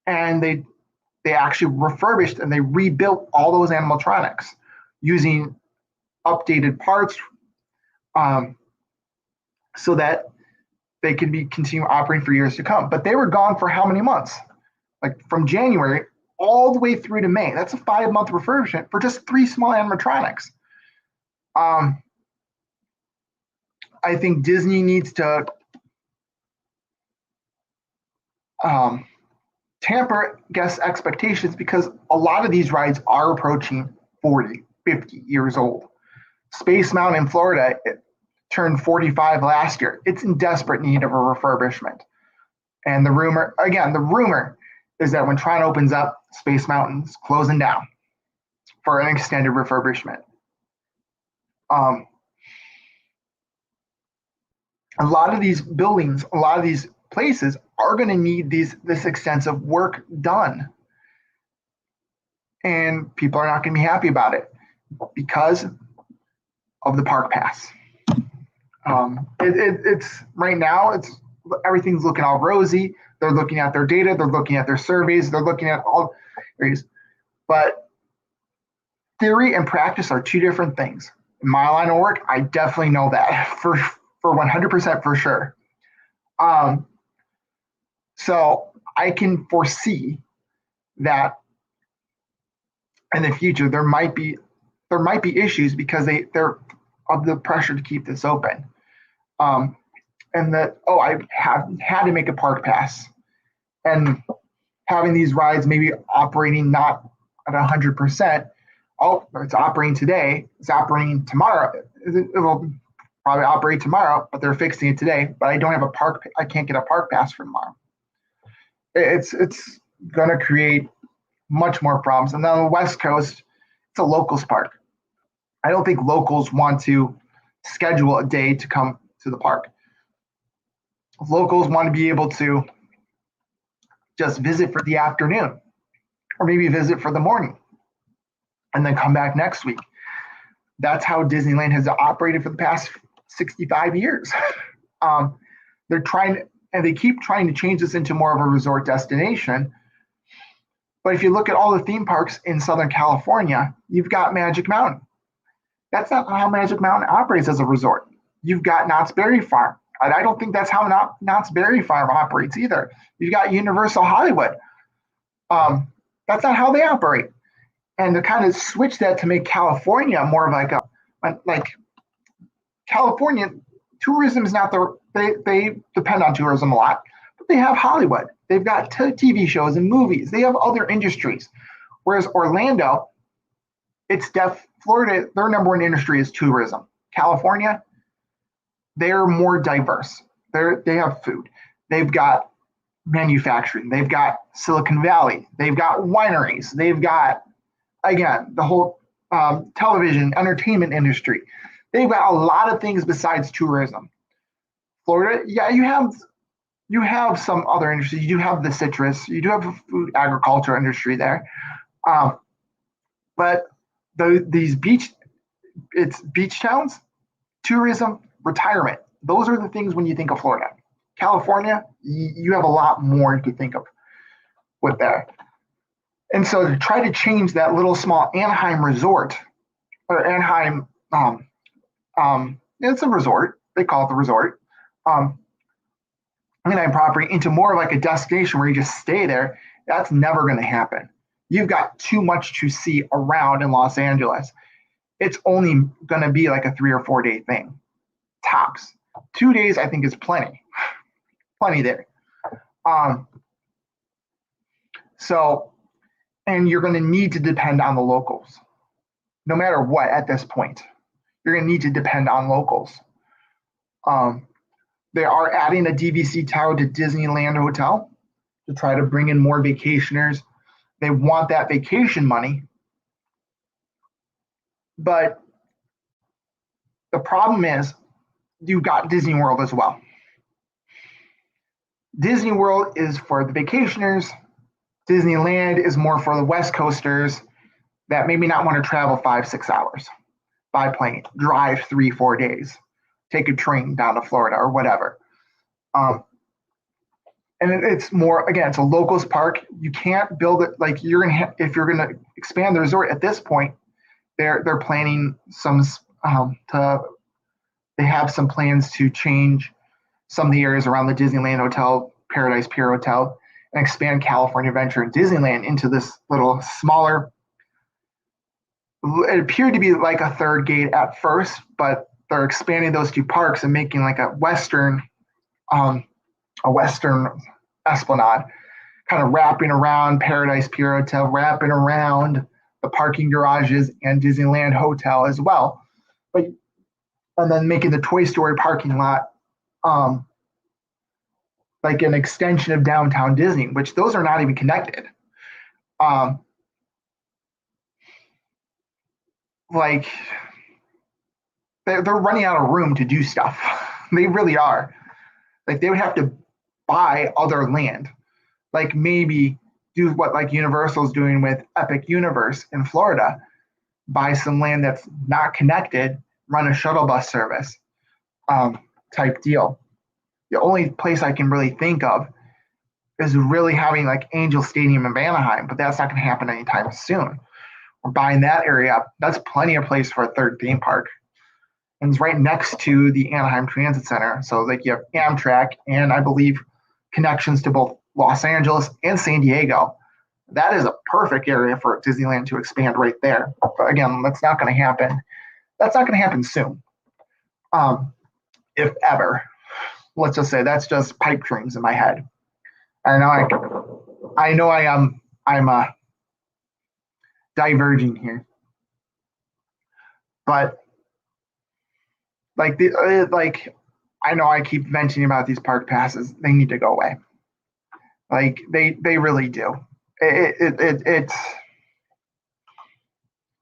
and they actually refurbished and they rebuilt all those animatronics using updated parts, so that they could continue operating for years to come. But they were gone for how many months? Like from January all the way through to May. That's a 5-month refurbishment for just 3 small animatronics. I think Disney needs to tamper guest expectations, because a lot of these rides are approaching 40, 50 years old. Space Mountain in Florida turned 45 last year. It's in desperate need of a refurbishment. And the rumor is that when Tron opens up, Space Mountain's closing down for an extended refurbishment. A lot of these buildings, a lot of these places are going to need this extensive work done. And people are not going to be happy about it because of the park pass. It's right now, everything's looking all rosy. They're looking at their data, they're looking at their surveys, they're looking at all areas. But theory and practice are two different things. In my line of work, I definitely know that for 100% for sure. So I can foresee that in the future there might be issues because they're of the pressure to keep this open. And that, I had to make a park pass, and having these rides maybe operating not at 100%. Oh, it's operating today. It's operating tomorrow. It will probably operate tomorrow, but they're fixing it today. But I don't have I can't get a park pass for tomorrow. It's going to create much more problems. And then on the West Coast, it's a locals park. I don't think locals want to schedule a day to come to the park. Locals want to be able to just visit for the afternoon, or maybe visit for the morning, and then come back next week. That's how Disneyland has operated for the past 65 years. They keep trying to change this into more of a resort destination. But if you look at all the theme parks in Southern California, you've got Magic Mountain. That's not how Magic Mountain operates as a resort. You've got Knott's Berry Farm. And I don't think that's how Knott's Berry Farm operates either. You've got Universal Hollywood. That's not how they operate. And to kind of switch that to make California more of like California, tourism is not they depend on tourism a lot, but they have Hollywood. They've got TV shows and movies. They have other industries. Whereas Orlando, Florida, their number one industry is tourism. California, they're more diverse. They have food. They've got manufacturing. They've got Silicon Valley. They've got wineries. They've got, again, the whole television, entertainment industry. They've got a lot of things besides tourism. Florida, yeah, you have some other industries. You do have the citrus. You do have a food agriculture industry there. But these beach towns, tourism, retirement, those are the things when you think of Florida. California, you have a lot more to think of with that. And so to try to change that little small Anaheim resort, or Anaheim, it's a resort. They call it the resort. Anaheim property into more of like a destination where you just stay there. That's never going to happen. You've got too much to see around in Los Angeles. It's only going to be like a 3 or 4 day thing. Tops. 2 days, I think, is plenty there. And you're going to need to depend on the locals. No matter what, at this point, you're going to need to depend on locals. They are adding a DVC tower to Disneyland Hotel to try to bring in more vacationers. They want that vacation money. But the problem is, you've got Disney World as well. Disney World is for the vacationers. Disneyland is more for the West Coasters that maybe not want to travel 5-6 hours by plane, drive 3-4 days, take a train down to Florida or whatever. And it's more, again, it's a locals park. You can't build it like if you're going to expand the resort at this point. They're planning they have some plans to change some of the areas around the Disneyland Hotel, Paradise Pier Hotel, and expand California Adventure and Disneyland into this little smaller. It appeared to be like a third gate at first, but they're expanding those two parks and making like um, a Western esplanade, kind of wrapping around Paradise Pier Hotel, wrapping around the parking garages and Disneyland Hotel as well. But and then making the Toy Story parking lot um, like an extension of downtown Disney, which those are not even connected. Um, like they're running out of room to do stuff. They really are. Like they would have to buy other land, like maybe do what like Universal's doing with Epic Universe in Florida, buy some land that's not connected, run a shuttle bus service type deal. The only place I can really think of is really having like Angel Stadium in Anaheim, but that's not going to happen anytime soon. We're buying that area up. That's plenty of place for a third theme park. And it's right next to the Anaheim Transit Center. So like you have Amtrak and I believe connections to both Los Angeles and San Diego. That is a perfect area for Disneyland to expand right there. But again, that's not going to happen. That's not going to happen soon, if ever. Let's just say that's just pipe dreams in my head. I know I am. I'm diverging here, but like I know I keep mentioning about these park passes. They need to go away. Like they really do. It's.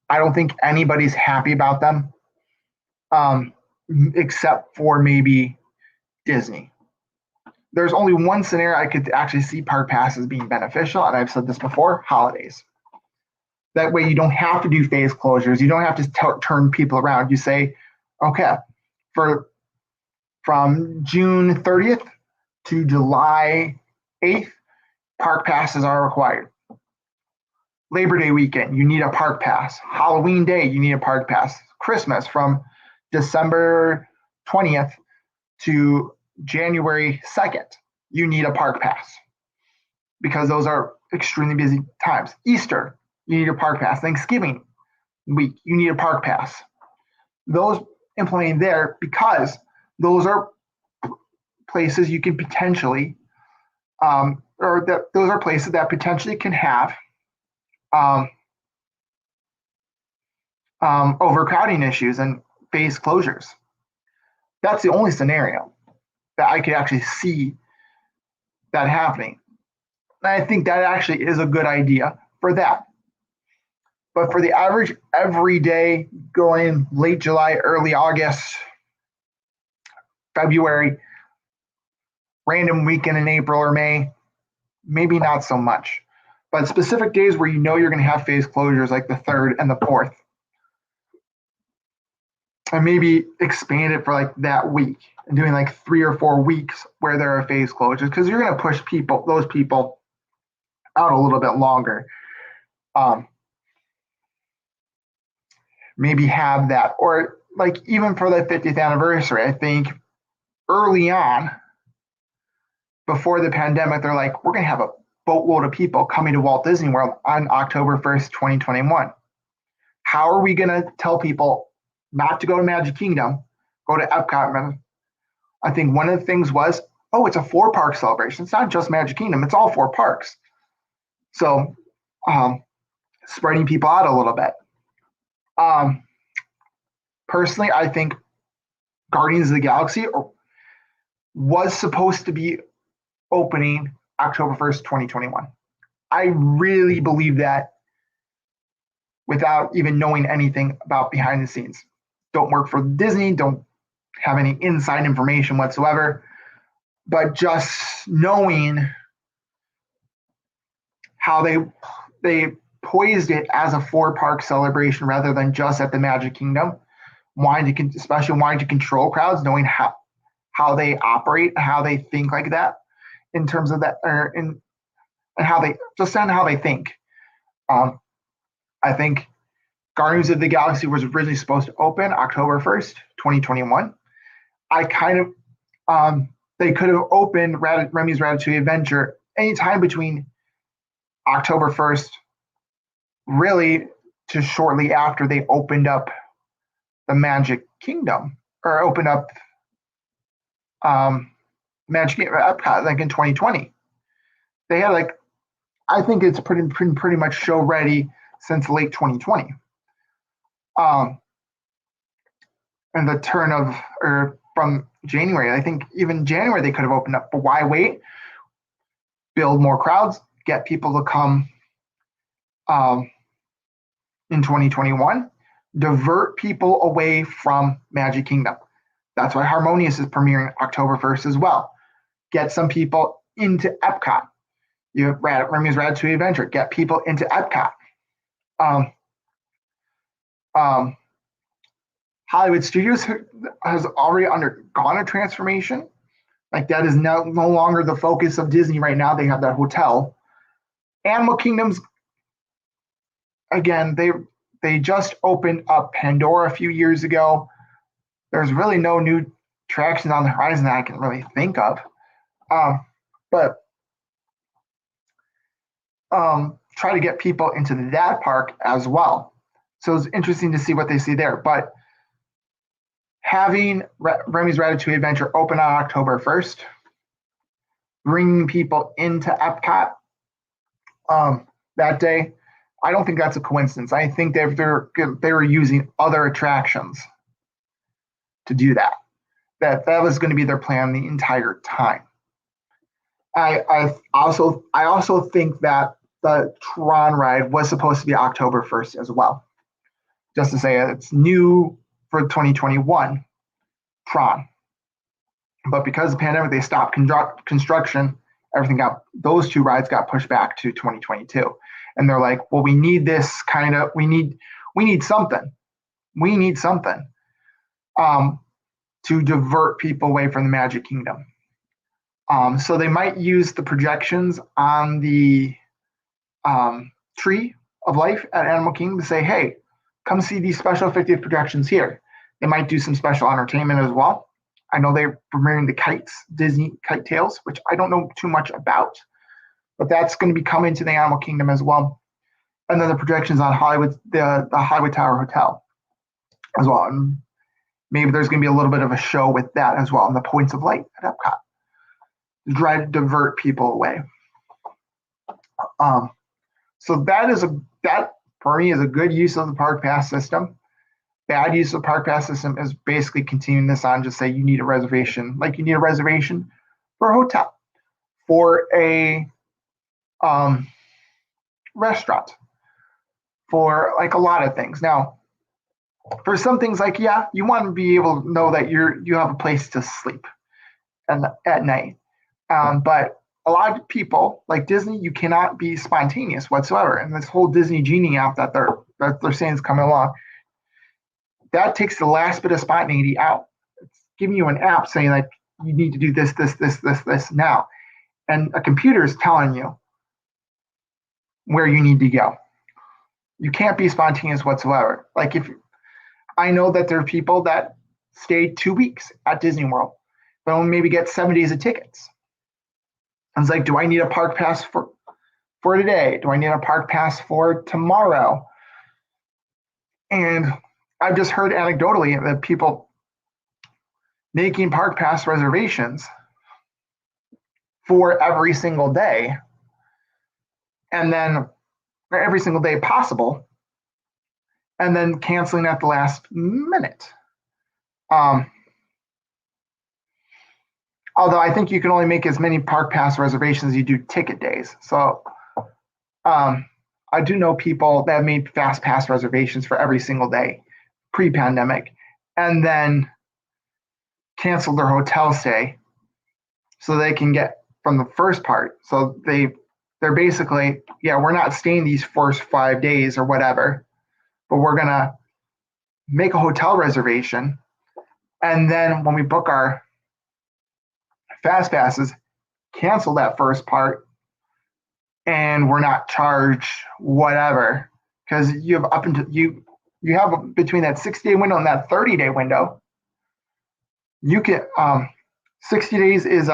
I don't think anybody's happy about them, except for maybe Disney. There's only one scenario I could actually see park passes being beneficial, and I've said this before: holidays. That way, you don't have to do phase closures. You don't have to turn people around. You say, okay, from June 30th to July 8th, park passes are required. Labor Day weekend, you need a park pass. Halloween Day, you need a park pass. Christmas from December 20th to January 2nd, you need a park pass because those are extremely busy times. Easter, you need a park pass. Thanksgiving week, you need a park pass. Those implementing there because those are places you can potentially, those are places that potentially can have overcrowding issues and phase closures. That's the only scenario that I could actually see that happening. And I think that actually is a good idea for that. But for the average everyday going late July, early August, February, random weekend in April or May, maybe not so much. But specific days where you know you're going to have phase closures like the 3rd and the 4th, and maybe expand it for like that week and doing like 3 or 4 weeks where there are phase closures because you're going to push those people out a little bit longer. Maybe have that, or like even for the 50th anniversary, I think early on, before the pandemic, they're like, we're going to have a boatload of people coming to Walt Disney World on October 1st, 2021. How are we going to tell people not to go to Magic Kingdom, go to Epcot? I think one of the things was, oh, it's a 4-park celebration. It's not just Magic Kingdom, it's all 4 parks. So spreading people out a little bit. Personally, I think Guardians of the Galaxy was supposed to be opening October 1st, 2021. I really believe that without even knowing anything about behind the scenes. Don't work for Disney, don't have any inside information whatsoever, but just knowing how they poised it as a 4-park celebration rather than just at the Magic Kingdom, especially wanting to control crowds, knowing how they operate, how they think like that in terms of that, and how they think. I think Guardians of the Galaxy was originally supposed to open October 1st, 2021. They could have opened Remy's Ratatouille Adventure any time between October 1st, really to shortly after they opened up the Magic Kingdom, or opened up Magic Kingdom Epcot, like in 2020. They had like, I think it's pretty much show ready since late 2020. And the turn of, or from January, I think even January they could have opened up, but why wait? Build more crowds, get people to come in 2021, divert people away from Magic Kingdom. That's why Harmonious is premiering October 1st as well. Get some people into Epcot. You have Remy's Ratatouille Adventure. Get people into Epcot. Hollywood Studios has already undergone a transformation. Like, that is no longer the focus of Disney right now. They have that hotel. Animal Kingdom's, again, they just opened up Pandora a few years ago. There's really no new attractions on the horizon that I can really think of. But try to get people into that park as well. So it's interesting to see what they see there. But having Remy's Ratatouille Adventure open on October 1st, bringing people into Epcot that day, I don't think that's a coincidence. I think they were using other attractions to do that. That was going to be their plan the entire time. I also think that the Tron ride was supposed to be October 1st as well. Just to say it's new for 2021 Tron. But because of the pandemic, they stopped construction. Those two rides got pushed back to 2022. And they're like, well, we need this we need something. We need something to divert people away from the Magic Kingdom. So they might use the projections on the Tree of Life at Animal Kingdom to say, hey, come see these special 50th projections here. They might do some special entertainment as well. I know they're premiering the Kites, Disney Kite Tales, which I don't know too much about, but that's going to be coming to the Animal Kingdom as well. And then the projections on Hollywood, the Hollywood Tower Hotel as well. And maybe there's going to be a little bit of a show with that as well, and the Points of Light at Epcot to try to divert people away. So that for me is a good use of the Park Pass system. Bad use of the Park Pass system is basically continuing this on, just say you need a reservation, like you need a reservation for a hotel, for a restaurant, for like a lot of things. Now, for some things, like, yeah, you want to be able to know that you have a place to sleep at night. But a lot of people, like Disney, you cannot be spontaneous whatsoever. And this whole Disney Genie app that they're saying is coming along, that takes the last bit of spontaneity out. It's giving you an app saying like you need to do this now, and a computer is telling you where you need to go. You can't be spontaneous whatsoever. Like, if I know that there are people that stay 2 weeks at Disney World, but only maybe get 7 days of tickets. And it's like, do I need a park pass for today? Do I need a park pass for tomorrow? And I've just heard anecdotally that people making park pass reservations for every single day, and then every single day possible, and then canceling at the last minute. Although I think you can only make as many park pass reservations as you do ticket days. So I do know people that have made fast pass reservations for every single day pre-pandemic, and then cancel their hotel stay so they can get from the first part. So they're basically, yeah, we're not staying these first 5 days or whatever, but we're gonna make a hotel reservation, and then when we book our fast passes, cancel that first part, and we're not charged whatever, because you have up until you have between that 60-day window and that 30-day window. You can 60 days is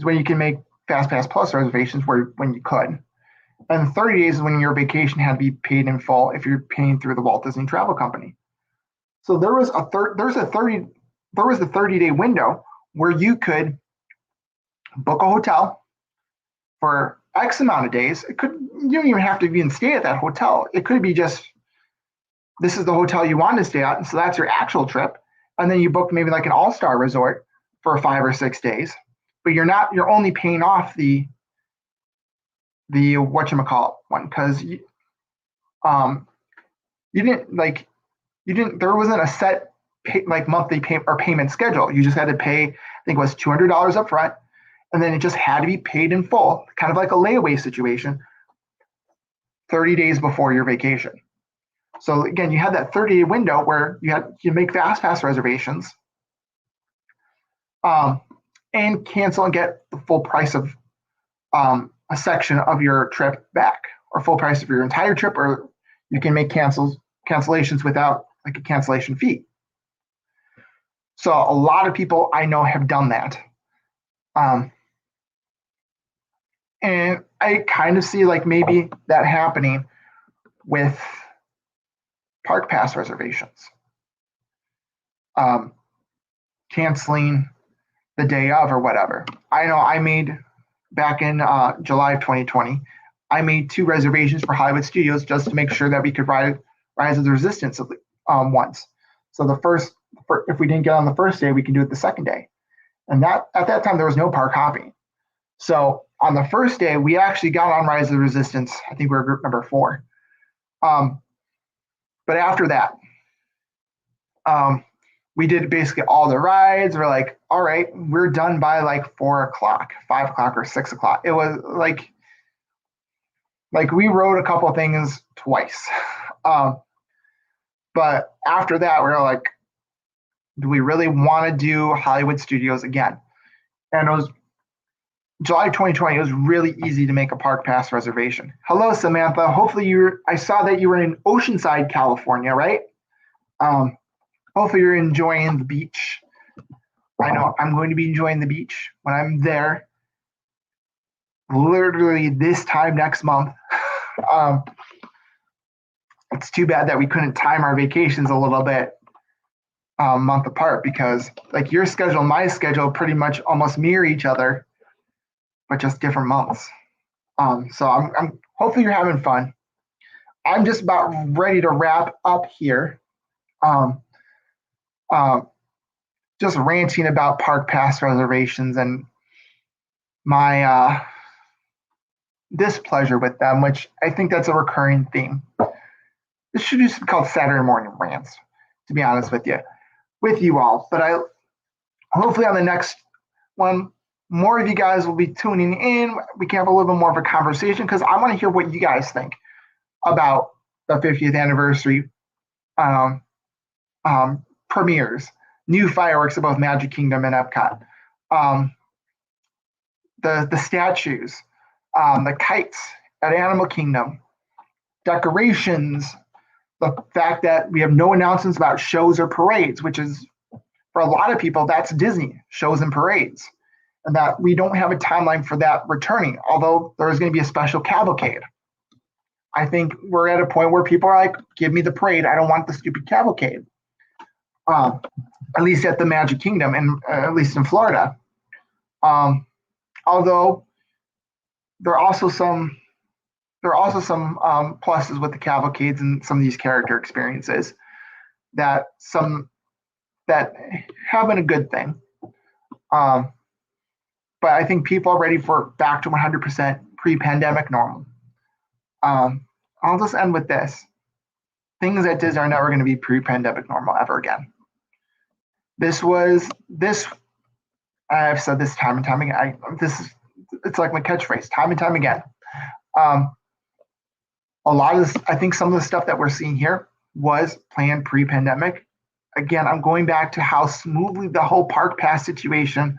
when you can make Fast Pass Plus reservations when you could. And 30 days is when your vacation had to be paid in full if you're paying through the Walt Disney Travel Company. So there was a 30-day window where you could book a hotel for X amount of days. You don't even have to even stay at that hotel. It could be just, this is the hotel you want to stay at, and so that's your actual trip. And then you book maybe like an all-star resort for 5 or 6 days, but you're only paying off the whatchamacallit one, because there wasn't a set monthly payment schedule. You just had to pay, I think it was $200 up front, and then it just had to be paid in full, kind of like a layaway situation, 30 days before your vacation. So again, you had that 30-day window where you make fast pass reservations, and cancel and get the full price of a section of your trip back, or full price of your entire trip, or you can make cancellations without like a cancellation fee. So a lot of people I know have done that. And I kind of see like maybe that happening with park pass reservations. Canceling the day of or whatever. I know I made, back in July of 2020, I made 2 reservations for Hollywood Studios just to make sure that we could Rise of the Resistance once. So if we didn't get on the first day, we can do it the second day. And that at that time, there was no park hopping. So on the first day, we actually got on Rise of the Resistance. I think we were group number 4. But after that, we did basically all the rides. We're like, all right, we're done by like 4 o'clock, 5 o'clock, or 6 o'clock. It was like we rode a couple of things twice. But after that, we were like, do we really want to do Hollywood Studios again? And it was July 2020. It was really easy to make a park pass reservation. Hello, Samantha. Hopefully I saw that you were in Oceanside, California, right? Hopefully you're enjoying the beach. I know I'm going to be enjoying the beach when I'm there, literally this time next month. It's too bad that we couldn't time our vacations a little bit month apart, because like your schedule and my schedule pretty much almost mirror each other, but just different months. So I'm hopefully you're having fun. I'm just about ready to wrap up here. Just ranting about park pass reservations and my displeasure with them, which I think that's a recurring theme. This should just be called Saturday Morning Rants, to be honest with you all. But hopefully on the next one, more of you guys will be tuning in. We can have a little bit more of a conversation, because I want to hear what you guys think about the 50th anniversary premieres, new fireworks at both Magic Kingdom and Epcot, the statues, the kites at Animal Kingdom, decorations, the fact that we have no announcements about shows or parades, which is, for a lot of people, that's Disney, shows and parades, and that we don't have a timeline for that returning, although there is going to be a special cavalcade. I think we're at a point where people are like, give me the parade. I don't want the stupid cavalcade. At least at the Magic Kingdom, and at least in Florida. Although there are also some pluses with the cavalcades and some of these character experiences that have been a good thing. But I think people are ready for back to 100% pre-pandemic normal. I'll just end with this. Things at Disney are never going to be pre-pandemic normal ever again. I've said this time and time again. It's like my catchphrase, time and time again. A lot of this, I think some of the stuff that we're seeing here was planned pre-pandemic. Again, I'm going back to how smoothly the whole park pass situation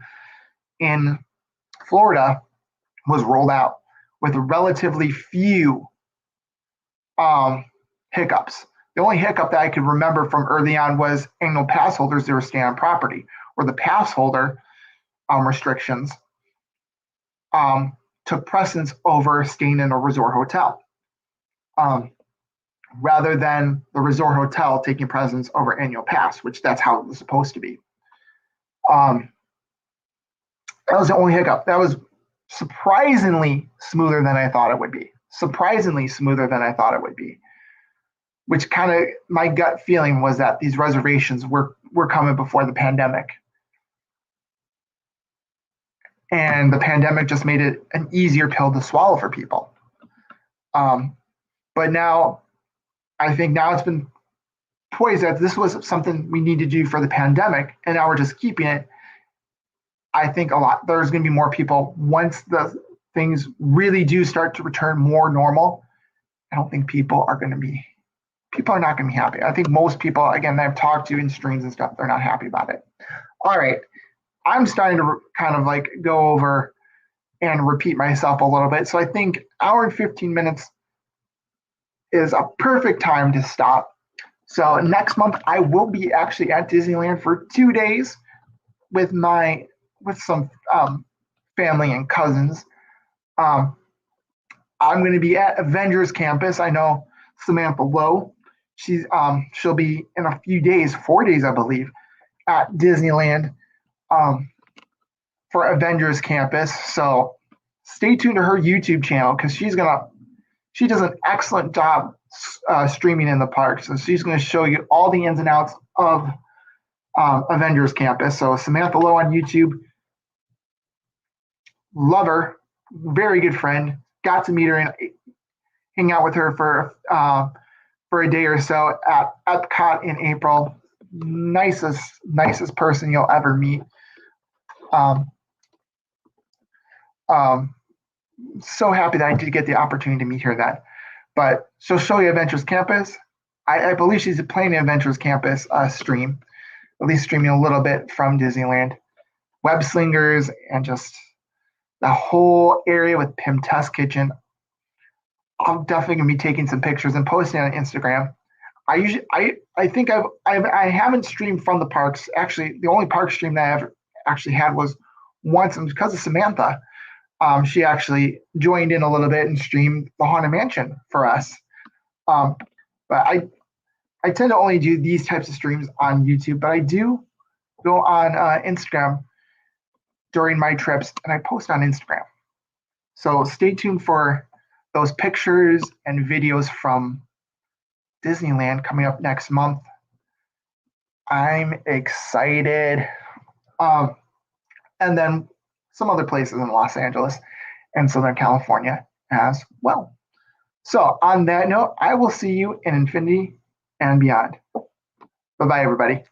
in Florida was rolled out with relatively few hiccups. The only hiccup that I could remember from early on was annual pass holders that were staying on property, or the pass holder restrictions took precedence over staying in a resort hotel, rather than the resort hotel taking precedence over annual pass, which that's how it was supposed to be. That was the only hiccup. That was surprisingly smoother than I thought it would be. Surprisingly smoother than I thought it would be. Which kind of my gut feeling was that these reservations were coming before the pandemic. And the pandemic just made it an easier pill to swallow for people. But now, I think now it's been poised that this was something we need to do for the pandemic, and now we're just keeping it. I think there's going to be more people once the things really do start to return more normal. I don't think people are not going to be happy. I think most people, again, I've talked to in streams and stuff, they're not happy about it. All right. I'm starting to kind of like go over and repeat myself a little bit. So I think hour and 15 minutes is a perfect time to stop. So next month I will be actually at Disneyland for 2 days with some family and cousins. I'm going to be at Avengers Campus. I know Samantha Lowe. She'll be in a few days, 4 days, I believe, at Disneyland for Avengers Campus. So stay tuned to her YouTube channel because she does an excellent job streaming in the park. So she's going to show you all the ins and outs of Avengers Campus. So Samantha Lowe on YouTube, love her, very good friend. Got to meet her and hang out with her for a day or so at Epcot in April. Nicest person you'll ever meet. So happy that I did get the opportunity to meet her then. But she'll show you Adventures Campus. I believe she's playing the Adventures Campus stream, at least streaming a little bit from Disneyland. Web slingers and just the whole area with Pim Test Kitchen. I'm definitely gonna be taking some pictures and posting on Instagram. I think I haven't streamed from the parks. Actually, the only park stream that I've actually had was once, and because of Samantha. She actually joined in a little bit and streamed the Haunted Mansion for us. But I tend to only do these types of streams on YouTube, but I do go on Instagram during my trips, and I post on Instagram. So stay tuned for those pictures and videos from Disneyland coming up next month. I'm excited. And then some other places in Los Angeles and Southern California as well. So on that note, I will see you in infinity and beyond. Bye-bye, everybody.